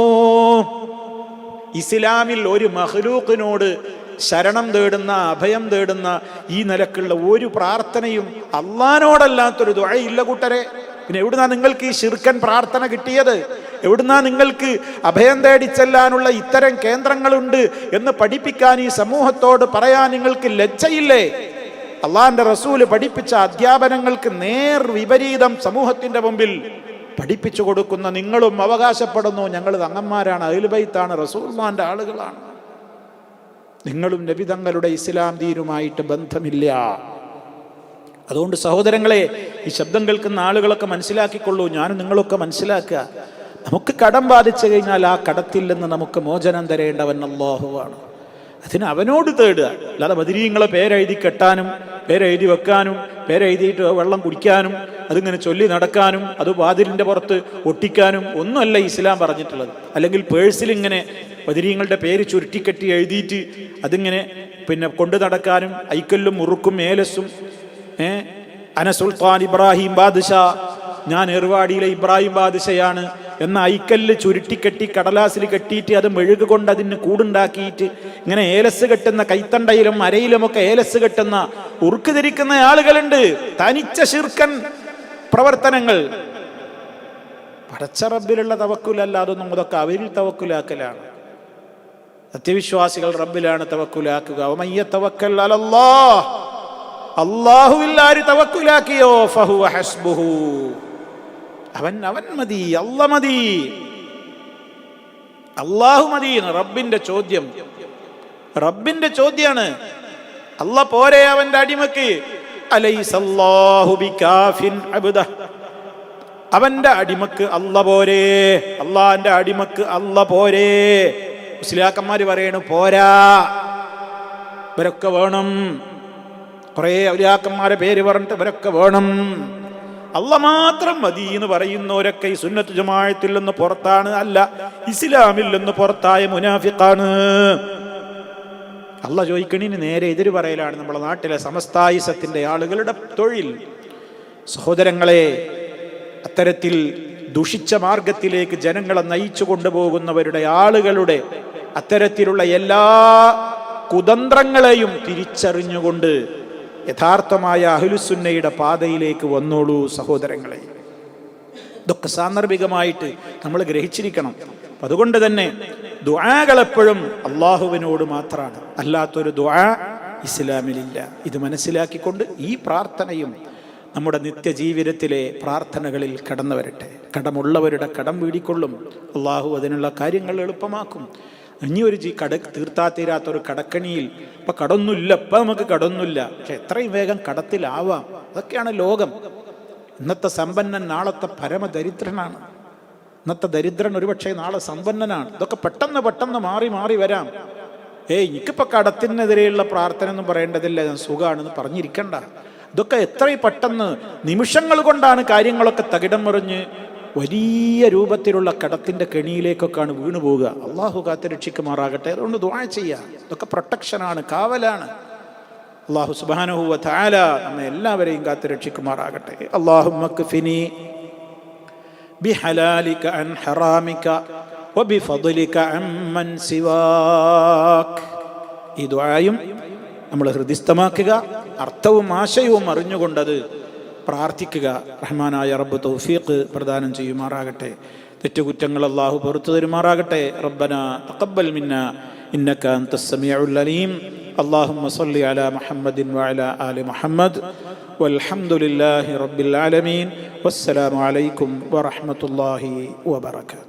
ഇസ്ലാമിൽ ഒരു മഖ്ലൂഖിനോട് ശരണം തേടുന്ന, അഭയം തേടുന്ന ഈ നിലക്കുള്ള ഒരു പ്രാർത്ഥനയും അള്ളാഹിനോടല്ലാത്തൊരു ദുആയില്ല കൂട്ടരെ. പിന്നെ എവിടുന്നാ നിങ്ങൾക്ക് ഈ ശിർക്കൻ പ്രാർത്ഥന കിട്ടിയത്? എവിടുന്നാ നിങ്ങൾക്ക് അഭയം തേടിച്ചെല്ലാനുള്ള ഇത്തരം കേന്ദ്രങ്ങളുണ്ട് എന്ന് പഠിപ്പിക്കാൻ, ഈ സമൂഹത്തോട് പറയാൻ നിങ്ങൾക്ക് ലജ്ജയില്ലേ? അള്ളാഹിന്റെ റസൂല് പഠിപ്പിച്ച അധ്യാപനങ്ങൾക്ക് നേർ വിപരീതം സമൂഹത്തിന്റെ മുമ്പിൽ പഠിപ്പിച്ചു കൊടുക്കുന്ന നിങ്ങളും അവകാശപ്പെടുന്നു ഞങ്ങൾ തങ്ങന്മാരാണ്, അഹ്ലു ബൈത്താണ്, റസൂലുള്ളാഹിന്റെ ആളുകളാണ്. നിങ്ങളും നബി തങ്ങളുടെ ഇസ്ലാം ദീനുമായിട്ട് ബന്ധമില്ല. അതുകൊണ്ട് സഹോദരങ്ങളെ, ഈ ശബ്ദം കേൾക്കുന്ന ആളുകളൊക്കെ മനസ്സിലാക്കിക്കൊള്ളൂ, ഞാനും നിങ്ങളൊക്കെ മനസ്സിലാക്കുക. നമുക്ക് കടം ബാധിച്ചു കഴിഞ്ഞാൽ ആ കടത്തിൽ നിന്ന് നമുക്ക് മോചനം തരേണ്ടവൻ അല്ലാഹുവാണ്. അതിന് അവനോട് തേടുക. അല്ലാതെ ബദരീങ്ങളെ പേരെഴുതി കെട്ടാനും പേരെഴുതി വെക്കാനും പേരെഴുതിയിട്ട് വെള്ളം കുടിക്കാനും അതിങ്ങനെ ചൊല്ലി നടക്കാനും അത് വാതിലിൻ്റെ പുറത്ത് ഒട്ടിക്കാനും ഒന്നുമല്ല ഇസ്ലാം പറഞ്ഞിട്ടുള്ളത്. അല്ലെങ്കിൽ പേഴ്സിൽ ഇങ്ങനെ ബദരീങ്ങളുടെ പേര് ചുരുട്ടിക്കെട്ടി എഴുതിയിട്ട് അതിങ്ങനെ കൊണ്ടു നടക്കാനും ഐക്കല്ലും മുറുക്കും ഏലസും അന സുൽത്താൻ ഇബ്രാഹിം ബാദ്ഷാ, ഞാൻ ഏർവാടിയിലെ ഇബ്രാഹിം ബാദ്ഷയാണ് എന്ന ഐക്കല്ല് ചുരുട്ടിക്കെട്ടി കടലാസിൽ കെട്ടിയിട്ട് അത് മെഴുകു കൊണ്ട് അതിന് കൂടുണ്ടാക്കിയിട്ട് ഇങ്ങനെ ഏലസ് കെട്ടുന്ന കൈത്തണ്ടയിലും അരയിലുമൊക്കെ ഏലസ് കെട്ടുന്ന ഉറുക്ക് ധരിക്കുന്ന ആളുകളുണ്ട്. തനിച്ച ശിർക്കൻ പ്രവർത്തനങ്ങൾ. പടച്ച റബ്ബിലുള്ള തവക്കുലല്ല, അതൊന്നും അതൊക്കെ അവരിൽ തവക്കുലാക്കലാണ്. സത്യവിശ്വാസികൾ റബ്ബിലാണ് തവക്കുലാക്കുക. വമയ്യ തവക്കൽ അലല്ലാഹ്, അല്ലാഹുവിൽ ആര് തവക്കുലാക്കിയോ ഫഹുവ ഹസ്ബുഹു, അവൻ മതി, അല്ലാഹ് മതി, അല്ലാഹു മതി. റബ്ബിന്റെ ചോദ്യാണ്. അല്ലാഹ് പോരെ അവന്റെ അടിമക്ക്? അലൈസല്ലാഹു ബികാഫിൻ അബ്ദഹ്, അവന്റെ അടിമക്ക് അല്ലാഹ് പോരെ, അല്ലാഹന്റെ അടിമക്ക് അല്ലാഹ് പോരെ. മുസ്ലിയാക്കന്മാര് പറയണു പോരാ, ഇവരൊക്കെ വേണം. കുറേ ഔലിയാക്കന്മാരെ പേര് പറഞ്ഞിട്ട് ഇവരൊക്കെ വേണം, അല്ലാഹ് മാത്രം മതി എന്ന് പറയുന്നവരൊക്കെ ഈ സുന്നത്ത് ജമാഅത്തിൽ നിന്ന് പുറത്താണ്, അല്ല ഇസ്ലാമിൽ നിന്ന് പുറത്തായ മുനാഫിഖാണ്. അല്ലാഹ് ചോദിക്കണീന് നേരെ എതിര് പറയലാണ് നമ്മുടെ നാട്ടിലെ സമസ്തായിസത്തിന്റെ ആളുകളുടെ തൊഴിൽ. സഹോദരങ്ങളെ, അത്തരത്തിൽ ദുഷിച്ച മാർഗത്തിലേക്ക് ജനങ്ങളെ നയിച്ചു കൊണ്ടുപോകുന്നവരുടെ ആളുകളുടെ അത്തരത്തിലുള്ള എല്ലാ കുതന്ത്രങ്ങളെയും തിരിച്ചറിഞ്ഞുകൊണ്ട് യഥാർത്ഥമായ അഹ്ലുസുന്നയുടെ പാതയിലേക്ക് വന്നോളൂ സഹോദരങ്ങളെ. ഇതൊക്കെ സാന്ദർഭികമായിട്ട് നമ്മൾ ഗ്രഹിച്ചിരിക്കണം. അതുകൊണ്ട് തന്നെ ദുആകൾ എപ്പോഴും അള്ളാഹുവിനോട് മാത്രമാണ്, അല്ലാത്തൊരു ദുആ ഇസ്ലാമിലില്ല. ഇത് മനസ്സിലാക്കിക്കൊണ്ട് ഈ പ്രാർത്ഥനയും നമ്മുടെ നിത്യജീവിതത്തിലെ പ്രാർത്ഥനകളിൽ കടന്നു വരട്ടെ. കടമുള്ളവരുടെ കടം വീടിക്കൊള്ളും അള്ളാഹു, അതിനുള്ള കാര്യങ്ങൾ എളുപ്പമാക്കും. ഇനി ഒരു തീർത്താത്തീരാത്തൊരു കടക്കണിയിൽ ഇപ്പം കടൊന്നുമില്ല, ഇപ്പം നമുക്ക് കടൊന്നുമില്ല, പക്ഷെ എത്രയും വേഗം കടത്തിലാവാം. അതൊക്കെയാണ് ലോകം. ഇന്നത്തെ സമ്പന്നൻ നാളത്തെ പരമദരിദ്രനാണ്, ഇന്നത്തെ ദരിദ്രൻ ഒരുപക്ഷെ നാളെ സമ്പന്നനാണ്. ഇതൊക്കെ പെട്ടെന്ന് മാറി വരാം. എനിക്കിപ്പോൾ കടത്തിനെതിരെയുള്ള പ്രാർത്ഥന ഒന്നും പറയേണ്ടതില്ല, ഞാൻ സുഖമാണെന്ന് പറഞ്ഞിരിക്കണ്ട. ഇതൊക്കെ എത്രയും പെട്ടെന്ന് നിമിഷങ്ങൾ കൊണ്ടാണ് കാര്യങ്ങളൊക്കെ തകിടം മറിഞ്ഞ് വലിയ രൂപത്തിലുള്ള കടത്തിൻ്റെ കെണിയിലേക്കൊക്കെയാണ് വീണു പോവുക. അള്ളാഹു കാത്തുരക്ഷിക്കുമാറാകട്ടെ. അതുകൊണ്ട് ദുആ ചെയ്യുക. ഇതൊക്കെ പ്രൊട്ടക്ഷനാണ്, കാവലാണ്. അള്ളാഹു സുബ്ഹാനഹു വ തആല നമ്മെ എല്ലാവരെയും കാത്തുരക്ഷിക്കുമാറാകട്ടെ. അല്ലാഹുമ്മ ക്ഫിനി ബിഹലാലിക അൻ ഹറാമിക വബിഫദ്ലിക അമ്മൻ സിവാക്. ഈ ദുആയും നമ്മൾ ഹൃദിസ്ഥമാക്കുക, അർത്ഥവും ആശയവും അറിഞ്ഞുകൊണ്ടത് പ്രാർത്ഥിക്കുക. റഹ്മാനായ റബ്ബ് തൗഫീഖ് പ്രദാനം ചെയ്യുമാറാകട്ടെ. തെറ്റുകുറ്റങ്ങൾ അല്ലാഹു പുറത്തു തരുമാറാകട്ടെ. റബ്ബനാ തഖബ്ബൽ മിന്നാ ഇന്നക അൻതസ് സമീഉൽ അലീം. اللهم صل على محمد وعلى آل محمد والحمد لله رب العالمين والسلام عليكم ورحمة الله وبركاته.